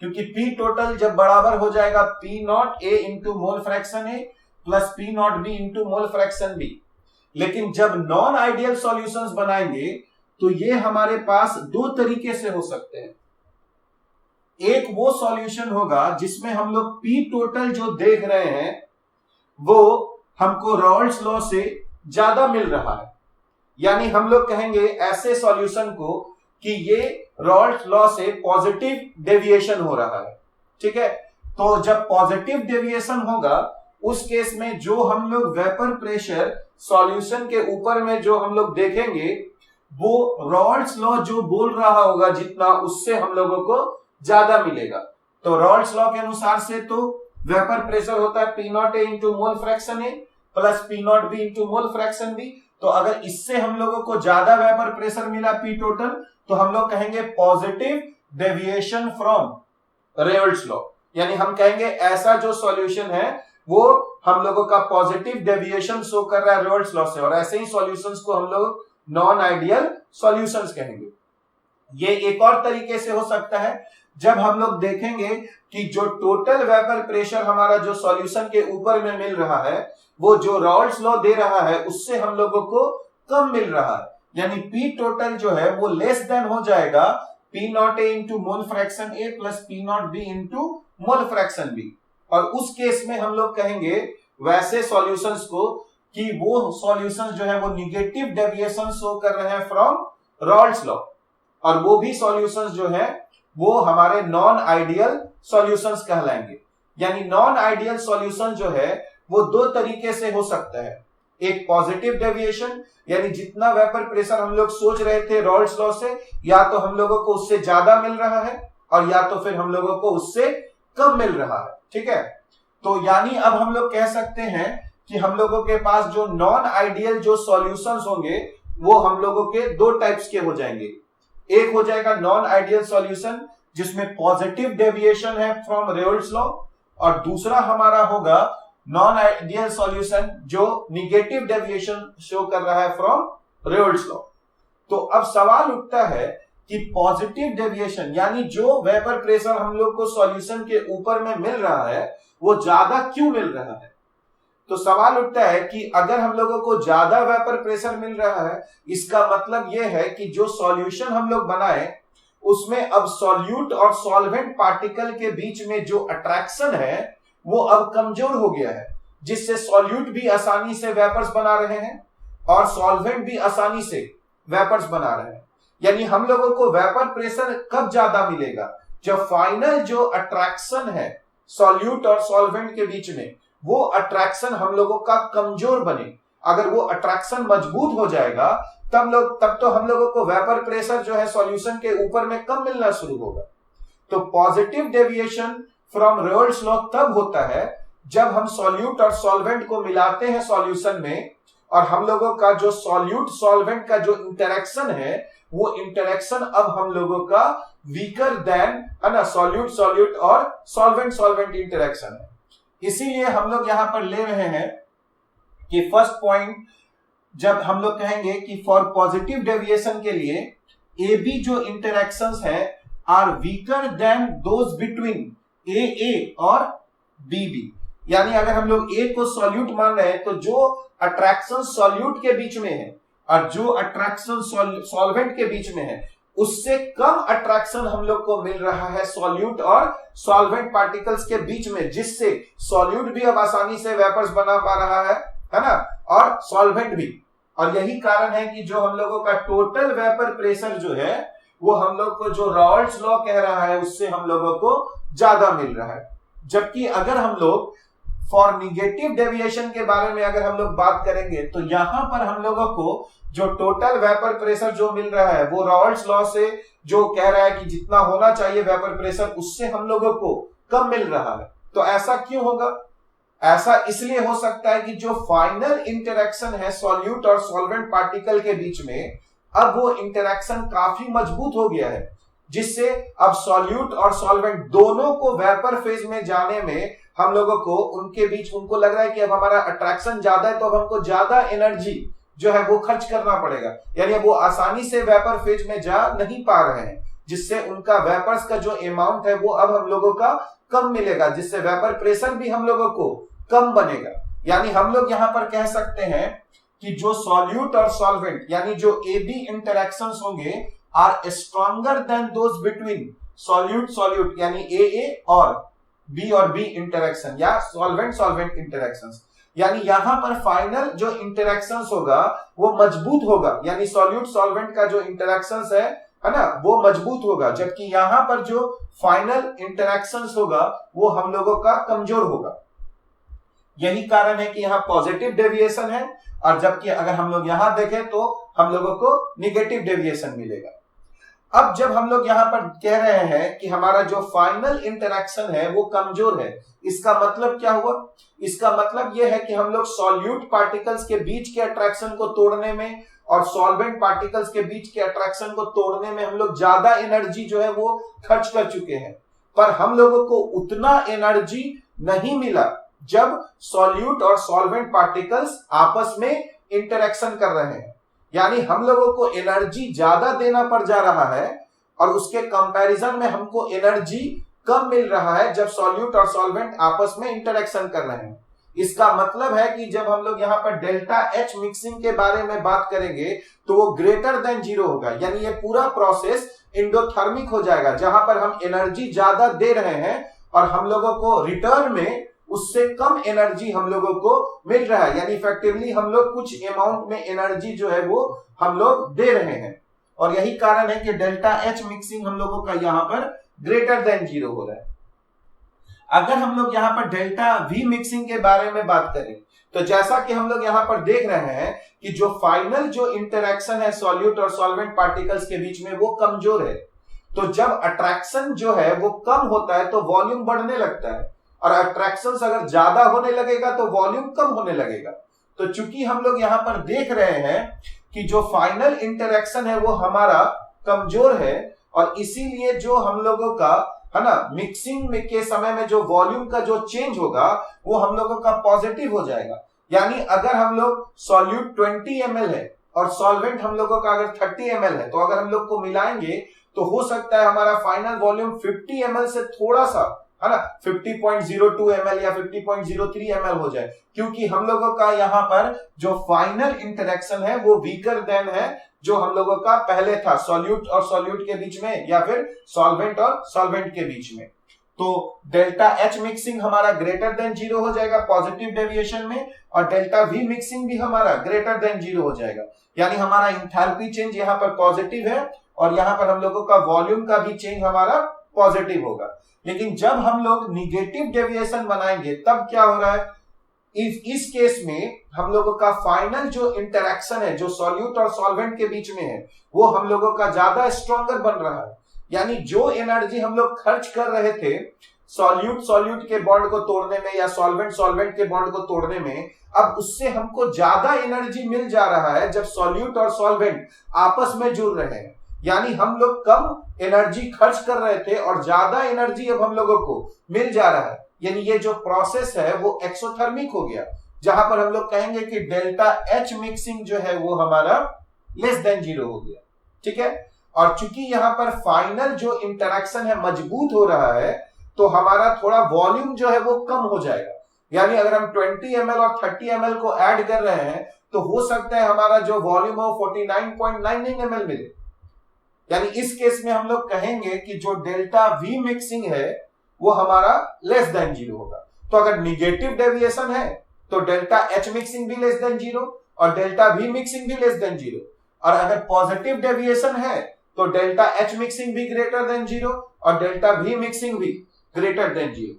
क्योंकि पी टोटल जब बराबर हो जाएगा P not A into mole fraction A plus P not B into mole fraction B. लेकिन जब नॉन आइडियल सॉल्यूशंस बनाएंगे तो ये हमारे पास दो तरीके से हो सकते हैं। एक वो सॉल्यूशन होगा जिसमें हम लोग पी टोटल जो देख रहे हैं वो हमको राउल्ट्स लॉ से ज्यादा मिल रहा है, यानी हम लोग कहेंगे ऐसे सॉल्यूशन को कि ये राउल्ट्स लॉ से पॉजिटिव डेविएशन हो रहा है, ठीक है। तो जब पॉजिटिव डेविएशन होगा उस केस में जो हम लोग वेपर प्रेशर सॉल्यूशन के ऊपर में जो हम लोग देखेंगे वो राउल्ट्स लॉ जो बोल रहा होगा जितना उससे हम लोगों को ज्यादा मिलेगा। तो राउल्ट्स लॉ के अनुसार से तो वेपर प्रेशर होता है P not A into mole fraction A plus P not B into mole fraction B. तो अगर इससे हम लोगों को ज्यादा वेपर प्रेशर मिला पी टोटल, तो हम लोग कहेंगे positive deviation from Raoult's law. यानी हम कहेंगे ऐसा जो सॉल्यूशन है वो हम लोगों का पॉजिटिव डेविएशन शो कर रहा है रेनॉल्ड्स लॉ से, और ऐसे ही सॉल्यूशंस को हम लोग नॉन आइडियल सॉल्यूशंस कहेंगे। ये एक और तरीके से हो सकता है जब हम लोग देखेंगे कि जो टोटल वेपर प्रेशर हमारा जो सॉल्यूशन के ऊपर में मिल रहा है वो जो रेनॉल्ड्स लॉ दे रहा है उससे हम लोगों को कम मिल रहा है, यानी पी टोटल जो है वो लेस देन हो जाएगा P not A into mole fraction A plus P not B into mole fraction B. और उस केस में हम लोग कहेंगे वैसे सॉल्यूशंस को कि वो सॉल्यूशंस जो है वो निगेटिव डेविएशन शो कर रहे हैं फ्रॉम रेनॉल्ड्स लॉ, और वो भी सॉल्यूशंस जो है वो हमारे नॉन आइडियल सॉल्यूशंस कहलाएंगे। यानी नॉन आइडियल सॉल्यूशन जो है वो दो तरीके से हो सकता है, एक पॉजिटिव डेविएशन यानी जितना वेपर प्रेशर हम लोग सोच रहे थे रेनॉल्ड्स लॉ से, या तो हम लोगों को उससे ज्यादा मिल रहा है और या तो फिर हम लोगों को उससे कम मिल रहा है। ठीक है, तो यानी अब हम लोग कह सकते हैं कि हम लोगों के पास जो नॉन आइडियल जो सॉल्यूशंस होंगे वो हम लोगों के दो टाइप्स के हो जाएंगे। एक हो जाएगा नॉन आइडियल सॉल्यूशन जिसमें पॉजिटिव डेविएशन है फ्रॉम रेनॉल्ड्स लॉ, और दूसरा हमारा होगा नॉन आइडियल सॉल्यूशन जो निगेटिव डेविएशन शो कर रहा है फ्रॉम रेनॉल्ड्स लॉ। तो अब सवाल उठता है कि पॉजिटिव डेविएशन यानी जो वेपर प्रेशर हम लोग को सॉल्यूशन के ऊपर में मिल रहा है वो ज्यादा क्यों मिल रहा है। तो सवाल उठता है कि अगर हम लोगों को ज्यादा वेपर प्रेशर मिल रहा है इसका मतलब यह है कि जो सॉल्यूशन हम लोग बनाए उसमें अब सॉल्यूट और सॉल्वेंट पार्टिकल के बीच में जो अट्रैक्शन है वो अब कमजोर हो गया है, जिससे सॉल्यूट भी आसानी से वेपर्स बना रहे हैं और सॉल्वेंट भी आसानी से वेपर्स बना रहे हैं। यानी हम लोगों को वेपर प्रेशर कब ज्यादा मिलेगा, जब फाइनल जो अट्रैक्शन है सॉल्यूट और सॉल्वेंट के बीच में वो अट्रैक्शन हम लोगों का कमजोर बने। अगर वो अट्रैक्शन मजबूत हो जाएगा तब तो हम लोगों को वेपर प्रेशर जो है सॉल्यूशन के ऊपर में कम मिलना शुरू होगा। तो positive deviation from Raoult's law तब होता है जब हम सॉल्यूट और सॉल्वेंट को मिलाते हैं सॉल्यूशन में, और हम लोगों का जो सॉल्यूट सॉल्वेंट का जो इंटरेक्शन है वो इंटरेक्शन अब हम लोगों का वीकर देन है ना सॉल्यूट सॉल्यूट और सॉल्वेंट सॉल्वेंट इंटरेक्शन है। इसीलिए हम लोग यहां पर ले रहे हैं कि फर्स्ट पॉइंट जब हम लोग कहेंगे कि फॉर पॉजिटिव डेविएशन के लिए ए बी जो इंटरेक्शंस है are weaker than those between A और बी बी। यानी अगर हम लोग ए को सॉल्यूट मान रहे हैं तो जो अट्रैक्शन सॉल्यूट के बीच में है और जो अट्रैक्शन सॉल्वेंट के बीच में है उससे कम अट्रैक्शन हम लोग को मिल रहा है सॉल्यूट और सॉल्वेंट पार्टिकल्स के बीच में, जिससे सॉल्यूट भी अब आसानी से वेपर्स बना पा रहा है ना, और सॉल्वेंट भी। और यही कारण है कि जो हम लोगों का टोटल वेपर प्रेशर जो है वो हम लोग को जो रेनॉल्ड्स लॉ कह रहा है उससे हम लोगों को ज्यादा मिल रहा है। जबकि अगर हम लोग फॉर निगेटिव डेविएशन के बारे में अगर हम लोग बात करेंगे तो यहां पर हम लोगों को जो टोटल वेपर प्रेशर जो मिल रहा है वो रेनॉल्ड्स लॉ से जो कह रहा है कि जितना होना चाहिए वेपर प्रेशर उससे हम लोगों को कम मिल रहा है। तो ऐसा क्यों होगा? ऐसा इसलिए हो सकता है कि जो फाइनल इंटरेक्शन है सॉल्यूट और सॉल्वेंट पार्टिकल के बीच में अब वो इंटरेक्शन काफी मजबूत हो गया है, जिससे अब सॉल्यूट और सॉल्वेंट दोनों को वेपर फेज में जाने में हम लोगों को उनके बीच उनको लग रहा है कि अब हमारा अट्रैक्शन ज्यादा है तो अब हमको ज्यादा एनर्जी जो है वो खर्च करना पड़ेगा। यानी वो आसानी से वेपर फेज में जा नहीं पा रहे हैं, जिससे उनका वेपर्स का जो अमाउंट है वो अब हम लोगों का कम मिलेगा, जिससे वेपर प्रेशर भी हम लोगों को कम बनेगा। यानी हम लोग यहां पर कह सकते हैं कि जो सॉल्यूट और सॉल्वेंट यानी जो ए बी इंटरेक्शंस होंगे are stronger than those between solute solute यानी ए और बी इंटरेक्शन या सॉल्वेंट सॉल्वेंट इंटरेक्शंस। यानी यहां पर फाइनल जो इंटरेक्शंस होगा वो मजबूत होगा, यानी सॉल्यूट सॉल्वेंट का जो इंटरेक्शंस है ना वो मजबूत होगा, जबकि यहां पर जो फाइनल इंटरेक्शंस होगा वो हम लोगों का कमजोर होगा। यही कारण है कि यहां पॉजिटिव डेविएशन है, और जबकि अगर हम लोग यहां देखें तो हम लोगों को निगेटिव डेविएशन मिलेगा। अब जब हम लोग यहां पर कह रहे हैं कि हमारा जो फाइनल इंटरेक्शन है वो कमजोर है, इसका मतलब क्या हुआ? इसका मतलब यह है कि हम लोग सॉल्यूट पार्टिकल्स के बीच के अट्रैक्शन को तोड़ने में और सॉल्वेंट पार्टिकल्स के बीच के अट्रैक्शन को तोड़ने में हम लोग ज्यादा एनर्जी जो है वो खर्च कर चुके हैं, पर हम लोगों को उतना एनर्जी नहीं मिला जब सॉल्यूट और सॉल्वेंट पार्टिकल्स आपस में इंटरेक्शन कर रहे हैं। यानी हम लोगों को एनर्जी ज्यादा देना पड़ जा रहा है और उसके कंपैरिजन में हमको एनर्जी कम मिल रहा है जब सॉल्यूट और सॉल्वेंट आपस में इंटरेक्शन कर रहे हैं। इसका मतलब है कि जब हम लोग यहाँ पर डेल्टा एच मिक्सिंग के बारे में बात करेंगे तो वो ग्रेटर देन जीरो होगा, यानी ये पूरा प्रोसेस एंडोथर्मिक हो जाएगा, जहां पर हम एनर्जी ज्यादा दे रहे हैं और हम लोगों को रिटर्न में उससे कम एनर्जी हम लोगों को मिल रहा है। यानी इफेक्टिवली हम लोग कुछ अमाउंट में एनर्जी जो है वो हम लोग दे रहे हैं, और यही कारण है कि डेल्टा एच मिक्सिंग हम लोगों का यहाँ पर ग्रेटर देन जीरो हो रहा है। अगर हम लोग यहाँ पर डेल्टा वी मिक्सिंग के बारे में बात करें तो जैसा कि हम लोग यहाँ पर देख रहे हैं कि जो फाइनल जो इंटरेक्शन है सॉल्यूट और सॉल्वेंट पार्टिकल्स के बीच में वो कमजोर है। तो जब अट्रैक्शन जो है वो कम होता है तो वॉल्यूम बढ़ने लगता है, और अट्रैक्शन अगर ज्यादा होने लगेगा तो वॉल्यूम कम होने लगेगा। तो चूंकि हम लोग यहाँ पर देख रहे हैं कि जो फाइनल इंटरेक्शन है वो हमारा कमजोर है, और इसीलिए जो हम लोगों का है ना मिक्सिंग में के समय में जो वॉल्यूम का जो चेंज होगा वो हम लोगों का पॉजिटिव हो जाएगा। यानी अगर हम लोग सॉल्यूट 20 ml है और सॉल्वेंट हम लोगों का अगर 30 ml है, तो अगर हम लोग को मिलाएंगे तो हो सकता है हमारा फाइनल वॉल्यूम 50 ml से थोड़ा सा है ना 50.02 ml या 50.03 ml हो जाए, क्योंकि हम लोगों का यहाँ पर जो फाइनल इंटरेक्शन है वो वीकर देन है जो हम लोगों का पहले था सॉल्यूट और सॉल्यूट के बीच में या फिर सॉल्वेंट और सॉल्वेंट के बीच में। तो डेल्टा एच मिक्सिंग हमारा ग्रेटर देन जीरो हो जाएगा पॉजिटिव डेविएशन में, और डेल्टा वी मिक्सिंग भी हमारा ग्रेटर देन जीरो हो जाएगा। यानी हमारा इंथैल्पी चेंज यहाँ पर पॉजिटिव है और यहाँ पर हम लोगों का वॉल्यूम का भी चेंज हमारा पॉजिटिव होगा। लेकिन जब हम लोग निगेटिव डेविएशन बनाएंगे तब क्या हो रहा है, इस केस में हम लोगों का फाइनल जो इंटरेक्शन है जो सॉल्यूट और सॉल्वेंट के बीच में है वो हम लोगों का ज्यादा स्ट्रॉन्गर बन रहा है। यानी जो एनर्जी हम लोग खर्च कर रहे थे सॉल्यूट के बॉन्ड को तोड़ने में या सॉल्वेंट के बॉन्ड को तोड़ने में, अब उससे हमको ज्यादा एनर्जी मिल जा रहा है जब सॉल्यूट और सॉल्वेंट आपस में जुड़ रहे हैं। यानी हम लोग कम एनर्जी खर्च कर रहे थे और ज्यादा एनर्जी अब हम लोगों को मिल जा रहा है। यानी ये जो प्रोसेस है वो एक्सोथर्मिक हो गया, जहां पर हम लोग कहेंगे कि डेल्टा एच मिक्सिंग जो है वो हमारा लेस देन जीरो हो गया। ठीक है, और चूंकि यहाँ पर फाइनल जो इंटरेक्शन है मजबूत हो रहा है तो हमारा थोड़ा वॉल्यूम जो है वो कम हो जाएगा। यानी अगर हम 20 ml और 30 ml को ऐड कर रहे हैं तो हो सकता है हमारा जो वॉल्यूम है 49.99 ml मिले। यानी इस केस में हम लोग कहेंगे कि जो डेल्टा वी मिक्सिंग है वो हमारा लेस देन जीरो होगा। तो अगर निगेटिव डेविएशन है तो डेल्टा एच मिक्सिंग भी लेस देन जीरो और डेल्टा वी मिक्सिंग भी लेस देन जीरो, और अगर पॉजिटिव डेविएशन है तो डेल्टा एच मिक्सिंग भी ग्रेटर देन जीरो और डेल्टा वी मिक्सिंग भी ग्रेटर देन जीरो।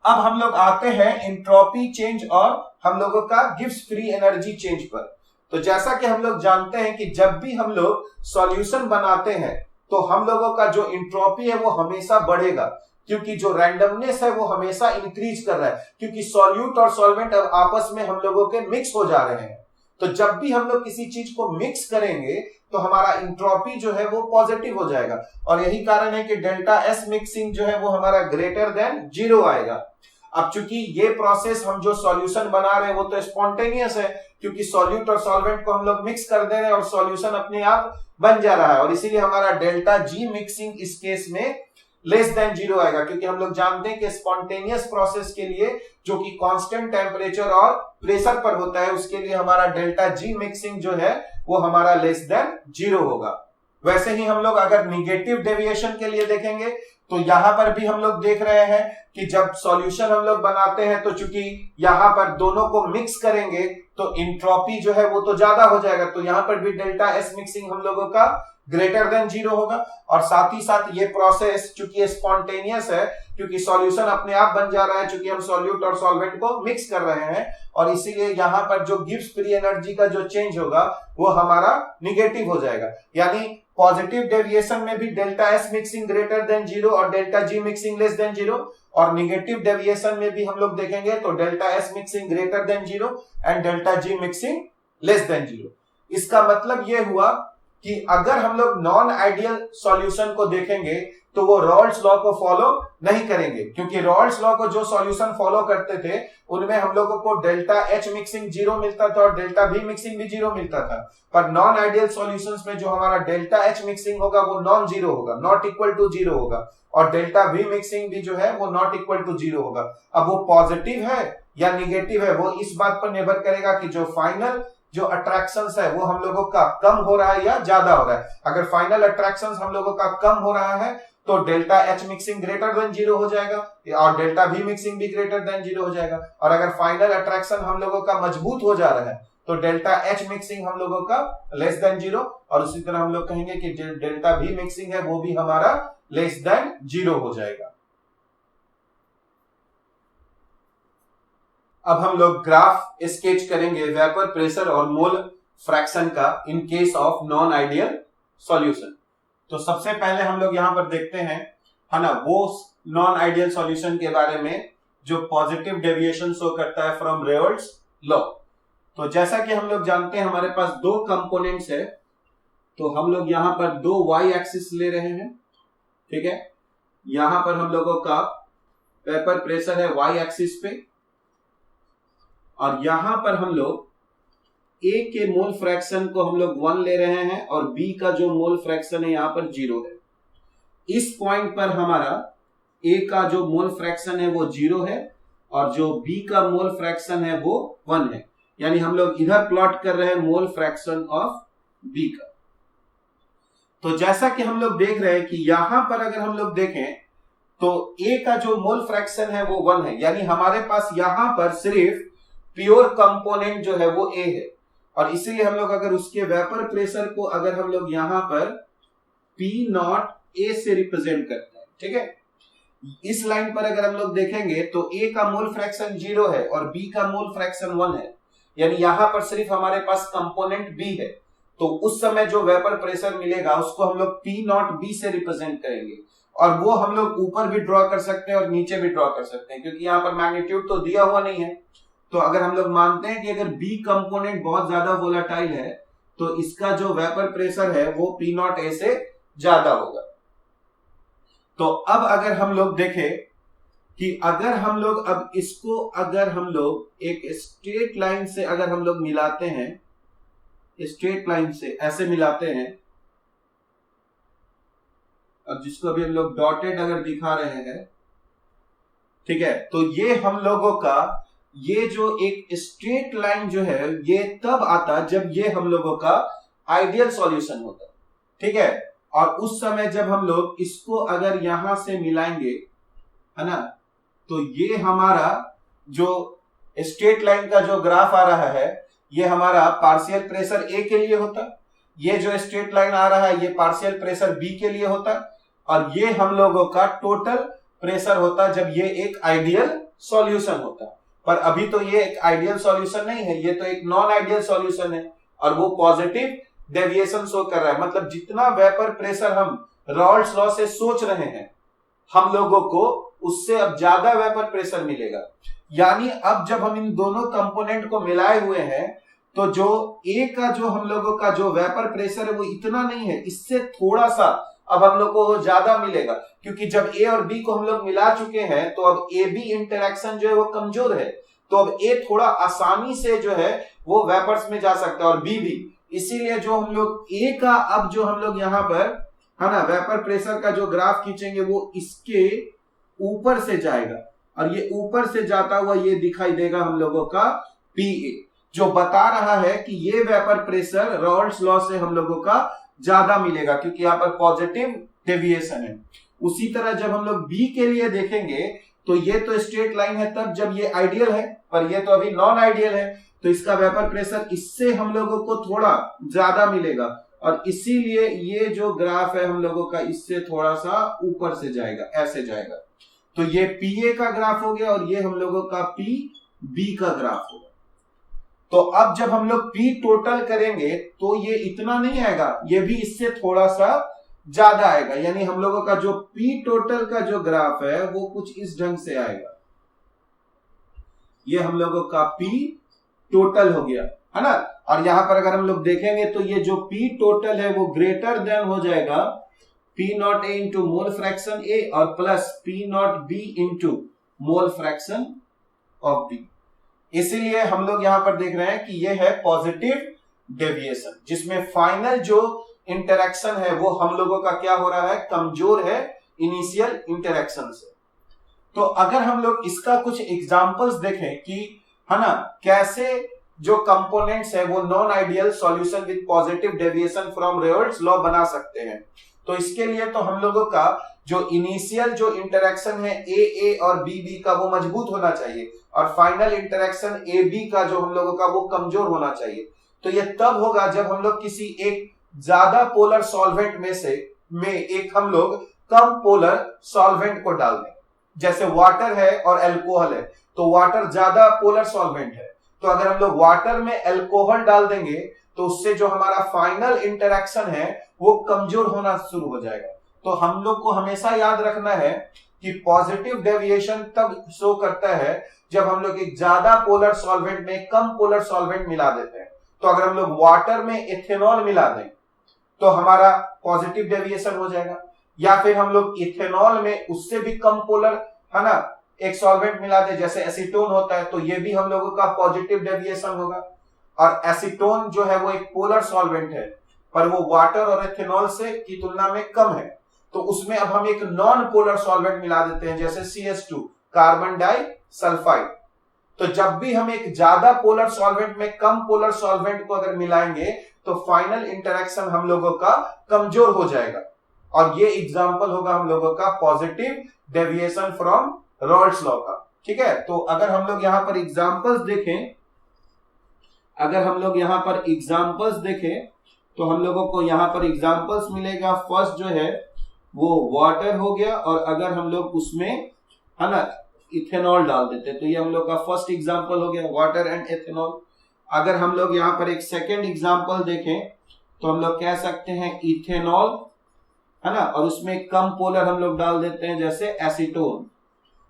अब हम लोग आते हैं एंट्रोपी चेंज और हम लोगों का गिब्स फ्री एनर्जी चेंज पर। तो जैसा कि हम लोग जानते हैं कि जब भी हम लोग सॉल्यूशन बनाते हैं तो हम लोगों का जो एंट्रोपी है वो हमेशा बढ़ेगा, क्योंकि जो रैंडमनेस है वो हमेशा इंक्रीज कर रहा है, क्योंकि सॉल्यूट और सॉल्वेंट अब आपस में हम लोगों के मिक्स हो जा रहे हैं। तो जब भी हम लोग किसी चीज को मिक्स करेंगे तो हमारा एंट्रोपी जो है वो पॉजिटिव हो जाएगा, और यही कारण है कि डेल्टा एस मिक्सिंग जो है वो हमारा ग्रेटर देन जीरो आएगा। अब चूंकि ये प्रोसेस हम जो सॉल्यूशन बना रहे हैं वो तो स्पॉन्टेनियस है, क्योंकि सॉल्यूट और सॉल्वेंट को हम लोग मिक्स कर दे रहे हैं और सॉल्यूशन अपने आप बन जा रहा है, और इसीलिए हमारा डेल्टा जी मिक्सिंग इस केस में लेस देन जीरो आएगा, क्योंकि हम लोग जानते हैं कि स्पॉन्टेनियस प्रोसेस के लिए जो कि कांस्टेंट टेम्परेचर और प्रेशर पर होता है उसके लिए हमारा डेल्टा जी मिक्सिंग जो है वो हमारा लेस देन जीरो होगा। वैसे ही हम लोग अगर निगेटिव डेविएशन के लिए देखेंगे तो यहां पर भी हम लोग देख रहे हैं कि जब सॉल्यूशन हम लोग बनाते हैं तो चूंकि यहां पर दोनों को मिक्स करेंगे तो एंट्रोपी जो है वो तो ज्यादा हो जाएगा, तो यहां पर भी डेल्टा एस मिक्सिंग हम लोगों का ग्रेटर देन जीरो होगा। और साथ ही साथ ये प्रोसेस चूंकि स्पॉन्टेनियस है, क्योंकि सॉल्यूशन अपने आप बन जा रहा है, चूंकि हम सॉल्यूट और सॉल्वेंट को मिक्स कर रहे हैं, और इसीलिए यहाँ पर जो गिब्स फ्री एनर्जी का जो चेंज होगा वो हमारा निगेटिव हो जाएगा। यानी पॉजिटिव डेविएशन में भी delta S mixing greater than 0 और delta G mixing less than 0, और निगेटिव डेविएशन में भी हम लोग देखेंगे तो delta S mixing greater than 0 and delta G mixing less than 0। इसका मतलब यह हुआ कि अगर हम लोग नॉन आइडियल सॉल्यूशन को देखेंगे तो वो रॉल्स लॉ को फॉलो नहीं करेंगे, क्योंकि रॉल्स लॉ को जो सॉल्यूशन फॉलो करते थे उनमें हम लोगों को डेल्टा एच मिक्सिंग 0 मिलता था और डेल्टा वी मिक्सिंग भी 0 मिलता था। पर नॉन आइडियल सॉल्यूशंस में जो हमारा डेल्टा एच मिक्सिंग होगा वो नॉन जीरो होगा, नॉट इक्वल टू 0 होगा, और डेल्टा वी मिक्सिंग भी जो है वो नॉट इक्वल टू 0 होगा। अब वो पॉजिटिव है या निगेटिव है वो इस बात पर निर्भर करेगा कि जो फाइनल जो अट्रैक्शंस है वो हम लोगों का कम हो रहा है या ज्यादा हो रहा है। अगर फाइनल अट्रैक्शंस हम लोगों का कम हो रहा है तो delta H mixing greater than 0 हो जाएगा और डेल्टा वी मिक्सिंग भी ग्रेटर देन 0 हो जाएगा। और अगर फाइनल अट्रैक्शन हम लोगों का मजबूत हो जा रहा है तो डेल्टा एच मिक्सिंग हम लोगों का लेस देन 0, और उसी तरह हम लोग कहेंगे कि डेल्टा वी मिक्सिंग है वो भी हमारा लेस देन 0 हो जाएगा। अब हम लोग ग्राफ स्केच करेंगे वेपर प्रेशर और मोल फ्रैक्शन का in case of non ideal solution. तो सबसे पहले हम लोग यहां पर देखते हैं, है ना, वो नॉन आइडियल सॉल्यूशन के बारे में जो पॉजिटिव डेविएशन शो करता है फ्रॉम रेयल्स लॉ। तो जैसा कि हम लोग जानते हैं हमारे पास दो कंपोनेंट्स है, तो हम लोग यहां पर दो वाई एक्सिस ले रहे हैं, ठीक है। यहां पर हम लोगों का वेपर प्रेशर है वाई एक्सिस पे, और यहां पर हम लोग ए के मोल फ्रैक्शन को हम लोग 1 ले रहे हैं और बी का जो मोल फ्रैक्शन है यहां पर 0 है। इस पॉइंट पर हमारा ए का जो मोल फ्रैक्शन है वो 0 है और जो बी का मोल फ्रैक्शन है वो 1 है, यानी हम लोग इधर प्लॉट कर रहे हैं मोल फ्रैक्शन ऑफ बी का। तो जैसा कि हम लोग देख रहे हैं कि यहां पर अगर हम लोग देखें तो ए का जो मोल फ्रैक्शन है वो 1 है, यानी हमारे पास यहां पर सिर्फ प्योर कंपोनेंट जो है वो ए है, और इसीलिए हम लोग अगर उसके वेपर प्रेशर को अगर हम लोग यहां पर P नॉट ए से रिप्रेजेंट करते हैं, ठीक है। इस लाइन पर अगर हम लोग देखेंगे तो ए का मोल फ्रैक्शन 0 है और बी का मोल फ्रैक्शन 1 है, यानी यहां पर सिर्फ हमारे पास कंपोनेंट बी है। तो उस समय जो वेपर प्रेशर मिलेगा उसको हम लोग P नॉट बी से रिप्रेजेंट करेंगे, और वो हम लोग ऊपर भी ड्रॉ कर सकते हैं और नीचे भी ड्रॉ कर सकते हैं, क्योंकि यहाँ पर मैग्नीट्यूड तो दिया हुआ नहीं है। तो अगर हम लोग मानते हैं कि अगर बी कंपोनेंट बहुत ज्यादा वोलेटाइल है तो इसका जो वेपर प्रेशर है वो P नॉट ए से ज्यादा होगा। तो अब अगर हम लोग देखें कि अगर हम लोग अब इसको अगर हम लोग एक स्ट्रेट लाइन से अगर हम लोग मिलाते हैं, स्ट्रेट लाइन से ऐसे मिलाते हैं, अब जिसको अभी हम लोग डॉटेड अगर दिखा रहे हैं, ठीक है, तो ये हम लोगों का ये जो एक स्ट्रेट लाइन जो है ये तब आता जब ये हम लोगों का आइडियल सॉल्यूशन होता, ठीक है। और उस समय जब हम लोग इसको अगर यहां से मिलाएंगे, है ना, तो ये हमारा जो स्ट्रेट लाइन का जो ग्राफ आ रहा है ये हमारा पार्शियल प्रेशर ए के लिए होता, ये जो स्ट्रेट लाइन आ रहा है ये पार्शियल प्रेशर बी के लिए होता, और ये हम लोगों का टोटल प्रेशर होता जब ये एक आइडियल सॉल्यूशन होता। पर अभी तो ये एक आइडियल सॉल्यूशन नहीं है, ये तो एक नॉन आइडियल सॉल्यूशन है और वो पॉजिटिव डेविएशन शो कर रहा है। मतलब जितना वेपर प्रेशर हम रॉल्स लॉ से सोच रहे हैं हम लोगों को उससे अब ज्यादा वेपर प्रेशर मिलेगा। यानी अब जब हम इन दोनों कंपोनेंट को मिलाए हुए हैं तो जो ए का जो हम लोगों का जो वेपर प्रेशर है वो इतना नहीं है, इससे थोड़ा सा अब हम लोग को ज्यादा मिलेगा, क्योंकि जब ए और बी को हम लोग मिला चुके हैं तो अब ए बी इंटरेक्शन जो है वो कमजोर है, तो अब ए थोड़ा आसानी से जो है वो वेपर्स में जा सकता है और बी भी। इसीलिए जो हम लोग ए का अब जो हम लोग यहाँ पर, है ना, वेपर प्रेशर का जो ग्राफ खींचेंगे वो इसके ऊपर से जाएगा और ये ऊपर से जाता हुआ ये दिखाई देगा हम लोगों का पी ए, जो बता रहा है कि ये वेपर प्रेशर रॉल्स लॉ से हम लोगों का ज्यादा मिलेगा, क्योंकि यहाँ पर पॉजिटिव डेविएशन है। उसी तरह जब हम लोग बी के लिए देखेंगे तो ये तो स्ट्रेट लाइन है तब जब ये आइडियल है, पर ये तो अभी नॉन आइडियल है, तो इसका वेपर प्रेशर इससे हम लोगों को थोड़ा ज्यादा मिलेगा और इसीलिए ये जो ग्राफ है हम लोगों का इससे थोड़ा सा ऊपर से जाएगा, ऐसे जाएगा। तो ये पी ए का ग्राफ हो गया और ये हम लोगों का पी बी का ग्राफ होगा। तो अब जब हम लोग P टोटल करेंगे तो ये इतना नहीं आएगा, ये भी इससे थोड़ा सा ज्यादा आएगा। यानी हम लोगों का जो P टोटल का जो ग्राफ है वो कुछ इस ढंग से आएगा। ये हम लोगों का P टोटल हो गया, है ना। और यहां पर अगर हम लोग देखेंगे तो ये जो P टोटल है वो ग्रेटर देन हो जाएगा P naught A into mole fraction A और plus P naught B into mole fraction of B. इसीलिए हम लोग यहां पर देख रहे हैं कि ये है पॉजिटिव डेविएशन, जिसमें फाइनल जो इंटरेक्शन है वो हम लोगों का क्या हो रहा है, कमजोर है इनिशियल इंटरेक्शन से। तो अगर हम लोग इसका कुछ एग्जांपल्स देखें कि है ना कैसे जो कंपोनेंट्स है वो non ideal solution with positive deviation from Raoult's law बना सकते हैं। तो इसके लिए तो हम लोगों का जो इनिशियल जो इंटरेक्शन है ए और बी का वो मजबूत होना चाहिए और फाइनल इंटरेक्शन ए बी का जो हम लोगों का वो कमजोर होना चाहिए। तो ये तब होगा जब हम लोग किसी एक ज्यादा पोलर सॉल्वेंट में एक हम लोग कम पोलर सॉल्वेंट को डाल दें। जैसे वाटर है और अल्कोहल है, तो वाटर ज्यादा पोलर सॉल्वेंट है, तो अगर हम लोग वाटर में अल्कोहल डाल देंगे तो उससे जो हमारा फाइनल इंटरेक्शन है वो कमजोर होना शुरू हो जाएगा। तो हम लोग को हमेशा याद रखना है कि पॉजिटिव डेविएशन तब शो करता है जब हम लोग एक ज्यादा पोलर सॉल्वेंट में कम पोलर सॉल्वेंट मिला देते हैं। तो अगर हम लोग वाटर में इथेनॉल मिला दें तो हमारा पॉजिटिव डेविएशन हो जाएगा, या फिर हम लोग इथेनॉल में उससे भी कम पोलर है ना एक सॉल्वेंट मिला दे जैसे एसीटोन होता है, तो ये भी हम लोगों का पॉजिटिव डेविएशन होगा। और एसीटोन जो है वो एक पोलर सॉल्वेंट है पर वो वाटर और इथेनॉल से की तुलना में कम है, तो उसमें अब हम एक नॉन पोलर सॉल्वेंट मिला देते हैं जैसे CH2 कार्बन डाई सल्फाइड। तो जब भी हम एक ज्यादा पोलर सॉल्वेंट में कम पोलर सॉल्वेंट को अगर मिलाएंगे तो फाइनल इंटरेक्शन हम लोगों का कमजोर हो जाएगा। और ये एग्जांपल होगा हम लोगों का positive deviation from Rawls law का। ठीक है, तो अगर हम लोग यहां पर एग्जांपल्स देखें, तो हम लोगों को यहां पर एग्जांपल्स मिलेगा। फर्स्ट जो है वो वाटर हो गया और अगर हम लोग उसमें है ना इथेनॉल डाल देते तो ये हम लोग का फर्स्ट एग्जांपल हो गया, वाटर एंड इथेनॉल। अगर हम लोग यहां पर एक सेकेंड एग्जांपल देखें तो हम लोग कह सकते हैं इथेनॉल, है ना, और उसमें कम पोलर हम लोग डाल देते हैं जैसे एसीटोन,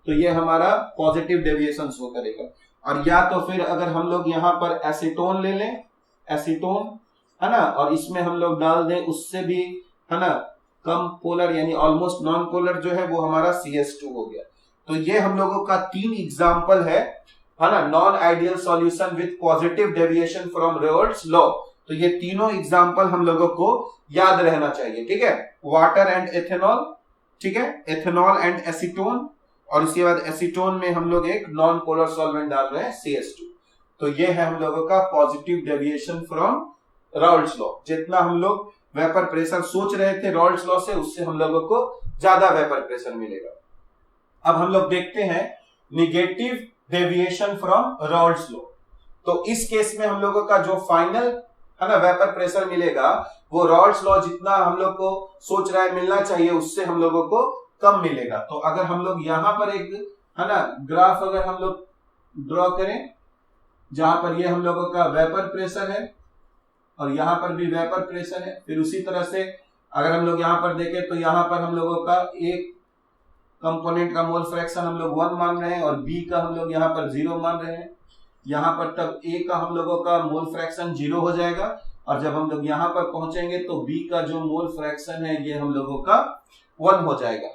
तो ये हमारा पॉजिटिव डेविएशन शो करेगा। और या तो फिर अगर हम लोग यहाँ पर एसीटोन ले लें, एसीटोन है ना, और इसमें हम लोग डाल दें उससे भी है ना कम पोलर यानी ऑलमोस्ट नॉन पोलर जो है वो हमारा CH2 हो गया। तो ये हम लोगों का 3 एग्जांपल है ना non ideal solution with positive deviation from Raoult's law. तो ये तीनों एग्जांपल हम लोगों को याद रहना चाहिए। ठीक है, वाटर एंड एथेनॉल, ठीक है, एथेनॉल एंड एसीटोन, और उसके बाद एसीटोन में हम लोग एक नॉन पोलर सॉल्वेंट डाल रहे हैं CH2। तो ये है हम लोगों का positive deviation from Rawls law. जितना हम लोग वेपर प्रेशर सोच रहे थे रॉल्स लॉ से, उससे हम लोगों को ज्यादा वेपर प्रेशर मिलेगा। अब हम लोग देखते हैं negative deviation from Rawls law. तो इस केस में हम लोगों का जो फाइनल है ना वेपर प्रेशर मिलेगा वो रॉल्स लॉ जितना हम लोग को सोच रहा है मिलना चाहिए उससे हम लोगों को कम मिलेगा। तो अगर हम लोग यहां पर एक है ना ग्राफ अगर हम लोग ड्रॉ करें जहां पर ये हम लोगों का वेपर प्रेशर है और यहां पर भी वेपर प्रेशर है, फिर उसी तरह से अगर हम लोग यहां पर देखें तो यहां पर हम लोगों का एक कंपोनेंट का मोल फ्रैक्शन हम लोग 1 मान रहे हैं और बी का हम लोग यहाँ पर 0 मान रहे हैं। यहाँ पर तब ए का हम लोगों का मोल फ्रैक्शन 0 हो जाएगा और जब हम लोग यहाँ पर पहुंचेंगे तो बी का जो मोल फ्रैक्शन है ये हम लोगों का 1 हो जाएगा।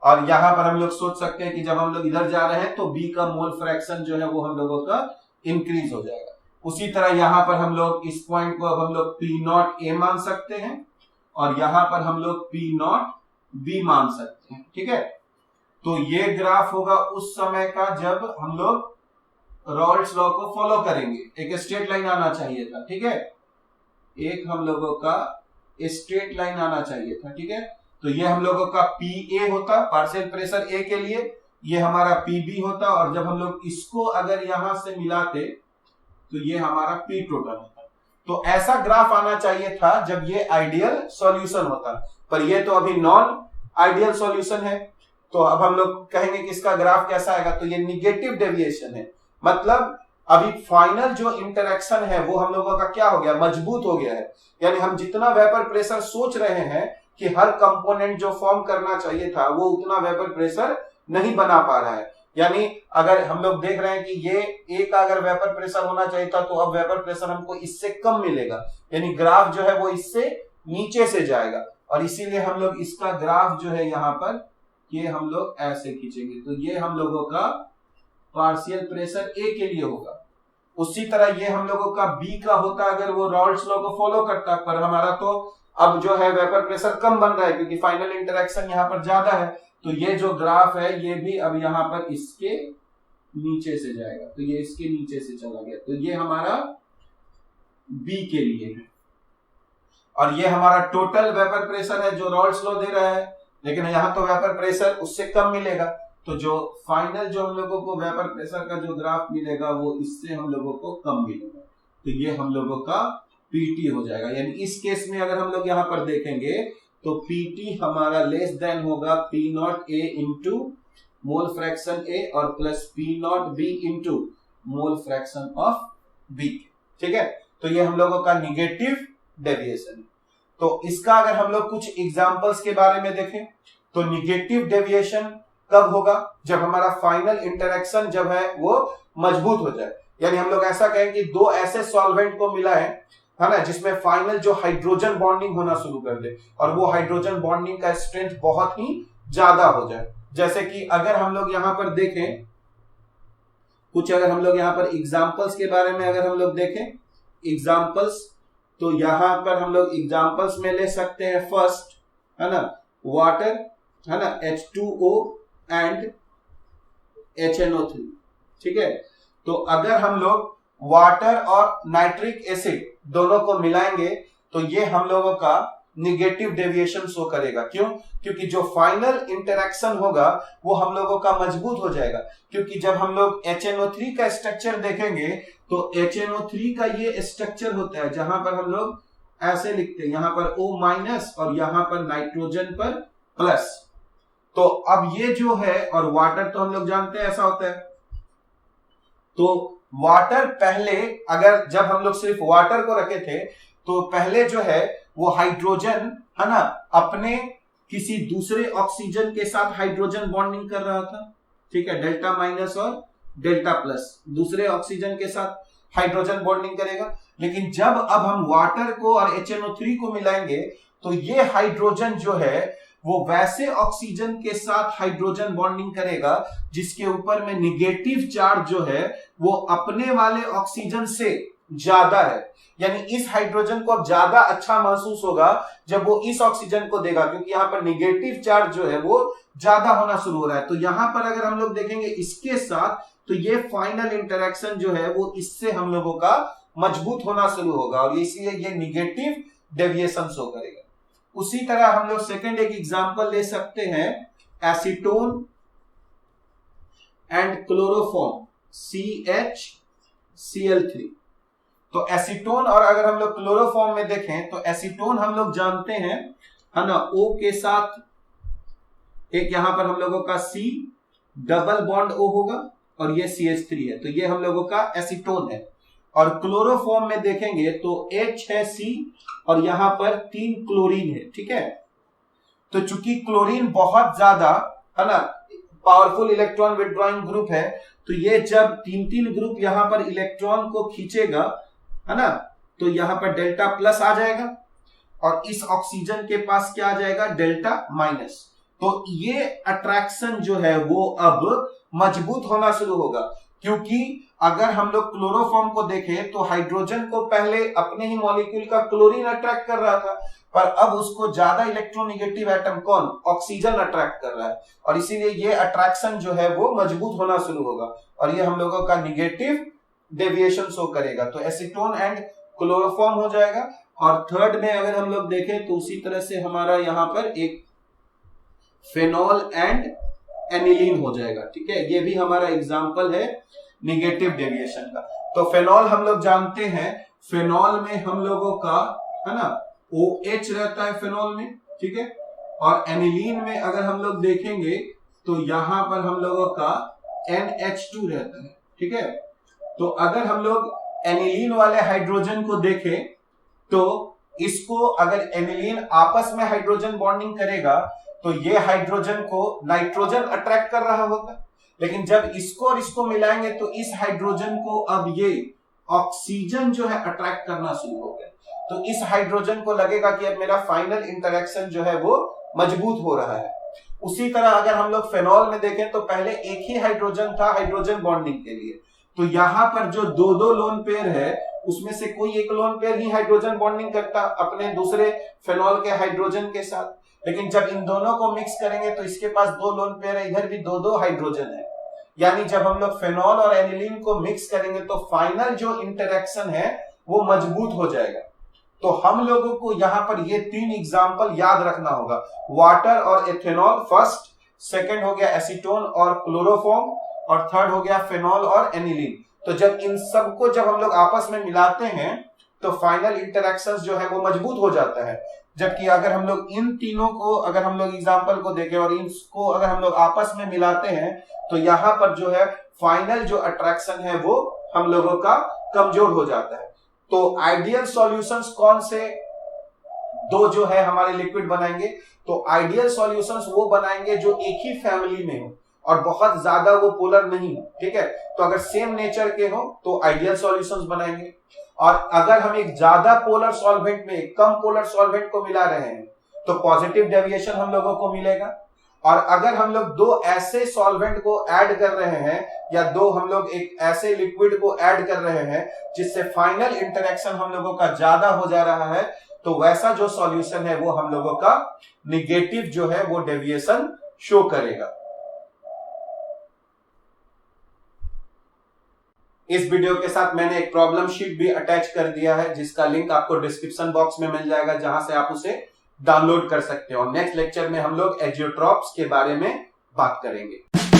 और यहाँ पर हम लोग सोच सकते हैं कि जब हम लोग इधर जा रहे हैं तो बी का मोल फ्रैक्शन जो है वो हम लोगों का इंक्रीज हो जाएगा। उसी तरह यहाँ पर हम लोग इस पॉइंट को अब हम लोग P0 A मान सकते हैं और यहाँ पर हम लोग P0 B मान सकते हैं। ठीक है, तो ये ग्राफ होगा उस समय का जब हम लोग रॉल्स लॉ को फॉलो करेंगे। एक स्ट्रेट लाइन आना चाहिए था। ठीक है, एक हम लोगों का स्ट्रेट लाइन आना चाहिए था। ठीक है, तो ये हम लोगों का PA होता पार्शियल प्रेशर A के लिए, ये हमारा PB होता और जब हम लोग इसको अगर यहां से मिलाते तो ये हमारा P टोटल होता। तो ऐसा ग्राफ आना चाहिए था जब ये आइडियल सॉल्यूशन होता, पर ये तो अभी नॉन आइडियल सॉल्यूशन है। तो अब हम लोग कहेंगे कि इसका ग्राफ कैसा आएगा, तो ये निगेटिव डेविएशन है। मतलब अभी फाइनल जो इंटरेक्शन है वो हम लोगों का क्या हो गया, मजबूत हो गया है। यानी हम जितना वेपर प्रेशर सोच रहे हैं कि हर कंपोनेंट जो फॉर्म करना चाहिए था वो उतना वेपर प्रेशर नहीं बना पा रहा है। यानी अगर हम लोग देख रहे हैं कि ये ए का अगर वेपर प्रेशर होना चाहिए था तो अब वेपर प्रेशर हमको इससे कम मिलेगा, यानी ग्राफ जो है वो इससे नीचे से जाएगा। और इसीलिए हम लोग इसका ग्राफ जो है यहाँ पर ये हम लोग ऐसे खींचेंगे, तो ये हम लोगों का पार्शियल प्रेशर ए के लिए होगा। उसी तरह ये हम लोगों का बी का होता अगर वो रॉल्ड्स लॉ को फॉलो करता, पर हमारा तो अब जो है वेपर प्रेशर कम बन रहा है क्योंकि फाइनल इंटरेक्शन यहाँ पर ज्यादा है। तो ये जो ग्राफ है ये भी अब यहाँ पर इसके नीचे से जाएगा, तो ये इसके नीचे से चला गया, तो ये हमारा बी के लिए है। और ये हमारा टोटल वेपर प्रेशर है जो रॉल्ड्स लॉ दे रहा है, लेकिन यहाँ तो वेपर प्रेशर उससे कम मिलेगा, तो जो फाइनल जो हम लोगों को वेपर प्रेशर का जो ग्राफ मिलेगा वो इससे हम लोगों को कम मिलेगा, तो ये हम लोगों का पीटी हो जाएगा। यानी इस केस में अगर हम लोग यहाँ पर देखेंगे तो पीटी हमारा लेस देन होगा P not A into mole fraction A और plus P not B into mole fraction of B. ठीक है, तो ये हम लोगों का निगेटिव डेविएशन। तो इसका अगर हम लोग कुछ एग्जांपल्स के बारे में देखें तो निगेटिव डेविएशन कब होगा, जब हमारा फाइनल इंटरेक्शन जब है वो मजबूत हो जाए। यानी हम लोग ऐसा कहें कि दो ऐसे सॉल्वेंट को मिला है ना, जिसमें फाइनल जो हाइड्रोजन बॉन्डिंग होना शुरू कर दे और वो हाइड्रोजन बॉन्डिंग का स्ट्रेंथ बहुत ही ज्यादा हो जाए। जैसे कि अगर हम लोग यहाँ पर देखें कुछ, अगर हम लोग यहाँ पर एग्जांपल्स के बारे में अगर हम लोग देखें एग्जांपल्स, तो यहाँ पर हम लोग एग्जांपल्स में ले सकते हैं फर्स्ट है ना वाटर है ना H2O एंड HNO3। ठीक है, तो अगर हम लोग वाटर और नाइट्रिक एसिड दोनों को मिलाएंगे तो ये हम लोगों का निगेटिव डेविएशन शो करेगा। क्यों? क्योंकि जो फाइनल इंटरेक्शन होगा वो हम लोगों का मजबूत हो जाएगा। क्योंकि जब हम लोग HNO3 का स्ट्रक्चर देखेंगे तो HNO3 का ये स्ट्रक्चर होता है जहां पर हम लोग ऐसे लिखते हैं, यहां पर O- और यहां पर नाइट्रोजन पर प्लस। तो अब ये जो है, और वाटर तो हम लोग जानते हैं ऐसा होता है, तो वाटर पहले अगर जब हम लोग सिर्फ वाटर को रखे थे तो पहले जो है वो हाइड्रोजन है ना अपने किसी दूसरे ऑक्सीजन के साथ हाइड्रोजन बॉन्डिंग कर रहा था। ठीक है, डेल्टा माइनस और डेल्टा प्लस दूसरे ऑक्सीजन के साथ हाइड्रोजन बॉन्डिंग करेगा। लेकिन जब अब हम वाटर को और HNO3 को मिलाएंगे तो ये हाइड्रोजन जो है वो वैसे ऑक्सीजन के साथ हाइड्रोजन बॉन्डिंग करेगा जिसके ऊपर में निगेटिव चार्ज जो है वो अपने वाले ऑक्सीजन से ज्यादा है। यानी इस हाइड्रोजन को अब ज्यादा अच्छा महसूस होगा जब वो इस ऑक्सीजन को देगा, क्योंकि यहाँ पर निगेटिव चार्ज जो है वो ज्यादा होना शुरू हो रहा है। तो यहाँ पर अगर हम लोग देखेंगे इसके साथ, तो ये फाइनल इंटरेक्शन जो है वो इससे हम लोगों का मजबूत होना शुरू होगा और इसलिए ये निगेटिव डेविएशन शो करेगा। उसी तरह हम लोग सेकेंड एक एग्जांपल ले सकते हैं एसीटोन एंड क्लोरोफॉर्म CHCl3। तो एसीटोन और अगर हम लोग क्लोरोफॉर्म में देखें तो एसीटोन हम लोग जानते हैं है ना O के साथ एक यहां पर हम लोगों का C डबल बॉन्ड O होगा और ये CH3 है, तो ये हम लोगों का एसीटोन है। और क्लोरोफॉर्म में देखेंगे तो H है C और यहां पर 3 क्लोरीन है। ठीक है, तो चूंकि क्लोरीन बहुत ज्यादा है ना पावरफुल इलेक्ट्रॉन विथड्रॉइंग ग्रुप है, तो ये जब 3 ग्रुप यहां पर इलेक्ट्रॉन को खींचेगा है ना, तो यहां पर डेल्टा प्लस आ जाएगा और इस ऑक्सीजन के पास क्या आ जाएगा, डेल्टा माइनस। तो ये अट्रैक्शन जो है वो अब मजबूत होना शुरू होगा, क्योंकि अगर हम लोग क्लोरोफॉर्म को देखें तो हाइड्रोजन को पहले अपने ही मॉलिक्यूल का क्लोरीन अट्रैक्ट कर रहा था, पर अब उसको ज्यादा इलेक्ट्रोनेगेटिव एटम कौन, ऑक्सीजन अट्रैक्ट कर रहा है और इसीलिए ये अट्रैक्शन जो है वो मजबूत होना शुरू होगा और ये हम लोगों का निगेटिव डेविएशन शो करेगा। तो एसीटोन एंड क्लोरोफॉर्म हो जाएगा। और थर्ड में अगर हम लोग देखें तो उसी तरह से हमारा यहां पर एक फेनॉल एंड एनिलीन हो जाएगा। ठीक है, ये भी हमारा एग्जांपल है निगेटिव डेविएशन का। तो फेनॉल हम लोग जानते हैं, फेनॉल में हम लोगों का है ना OH रहता है फेनॉल में। ठीक है, और एनिलीन में अगर हम लोग देखेंगे तो यहां पर हम लोगों का NH2 रहता है। ठीक है, तो अगर हम लोग एनिलीन वाले हाइड्रोजन को देखें तो इसको अगर एनिलीन आपस में हाइड्रोजन बॉन्डिंग करेगा तो ये हाइड्रोजन को नाइट्रोजन अट्रैक्ट कर रहा होगा, लेकिन जब इसको और इसको मिलाएंगे तो इस हाइड्रोजन को अब ये ऑक्सीजन जो है अट्रैक्ट करना शुरू हो गया। तो इस हाइड्रोजन को लगेगा कि अब मेरा फाइनल इंटरेक्शन जो है वो मजबूत हो रहा है। उसी तरह अगर हम लोग फेनॉल में देखें तो पहले एक ही हाइड्रोजन था हाइड्रोजन बॉन्डिंग के लिए, तो यहां पर जो दो दो लोन पेयर है उसमें से कोई एक लोन पेयर ही हाइड्रोजन बॉन्डिंग करता अपने दूसरे फेनॉल के हाइड्रोजन के साथ, लेकिन जब इन दोनों को मिक्स करेंगे तो इसके पास दो लोन पेयर है, इधर भी दो दो हाइड्रोजन है। यानी जब हम लोग फेनॉल और एनिलीन को मिक्स करेंगे तो फाइनल जो इंटरेक्शन है वो मजबूत हो जाएगा। तो हम लोगों को यहां पर ये 3 एग्जांपल याद रखना होगा, वाटर और एथेनॉल फर्स्ट, सेकंड हो गया एसीटोन और क्लोरोफॉर्म, और थर्ड हो गया फेनॉल और एनिलीन। तो जब इन सबको जब हम लोग आपस में मिलाते हैं तो फाइनल इंटरेक्शंस जो है वो मजबूत हो जाता है। जबकि अगर हम लोग इन तीनों को अगर हम लोग एग्जांपल को देखें और इसको अगर हम लोग आपस में मिलाते हैं तो यहां पर जो है फाइनल जो अट्रैक्शन है वो हम लोगों का कमजोर हो जाता है। तो आइडियल सॉल्यूशंस कौन से दो जो है हमारे लिक्विड बनाएंगे, तो आइडियल सॉल्यूशंस वो बनाएंगे जो एक ही फैमिली में हो और बहुत ज्यादा वो पोलर नहीं हो, ठीक है। तो अगर सेम नेचर के हो तो आइडियल सॉल्यूशंस बनाएंगे, और अगर हम एक ज्यादा पोलर सॉल्वेंट में एक कम पोलर सॉल्वेंट को मिला रहे हैं तो पॉजिटिव डेविएशन हम लोगों को मिलेगा। और अगर हम लोग दो ऐसे सॉल्वेंट को ऐड कर रहे हैं या दो हम लोग एक ऐसे लिक्विड को ऐड कर रहे हैं जिससे फाइनल इंटरेक्शन हम लोगों का ज्यादा हो जा रहा है, तो वैसा जो सॉल्यूशन है वो हम लोगों का निगेटिव जो है वो डेविएशन शो करेगा। इस वीडियो के साथ मैंने एक प्रॉब्लम शीट भी अटैच कर दिया है जिसका लिंक आपको डिस्क्रिप्शन बॉक्स में मिल जाएगा, जहां से आप उसे डाउनलोड कर सकते हो। नेक्स्ट लेक्चर में हम लोग एजियोट्रॉप्स के बारे में बात करेंगे।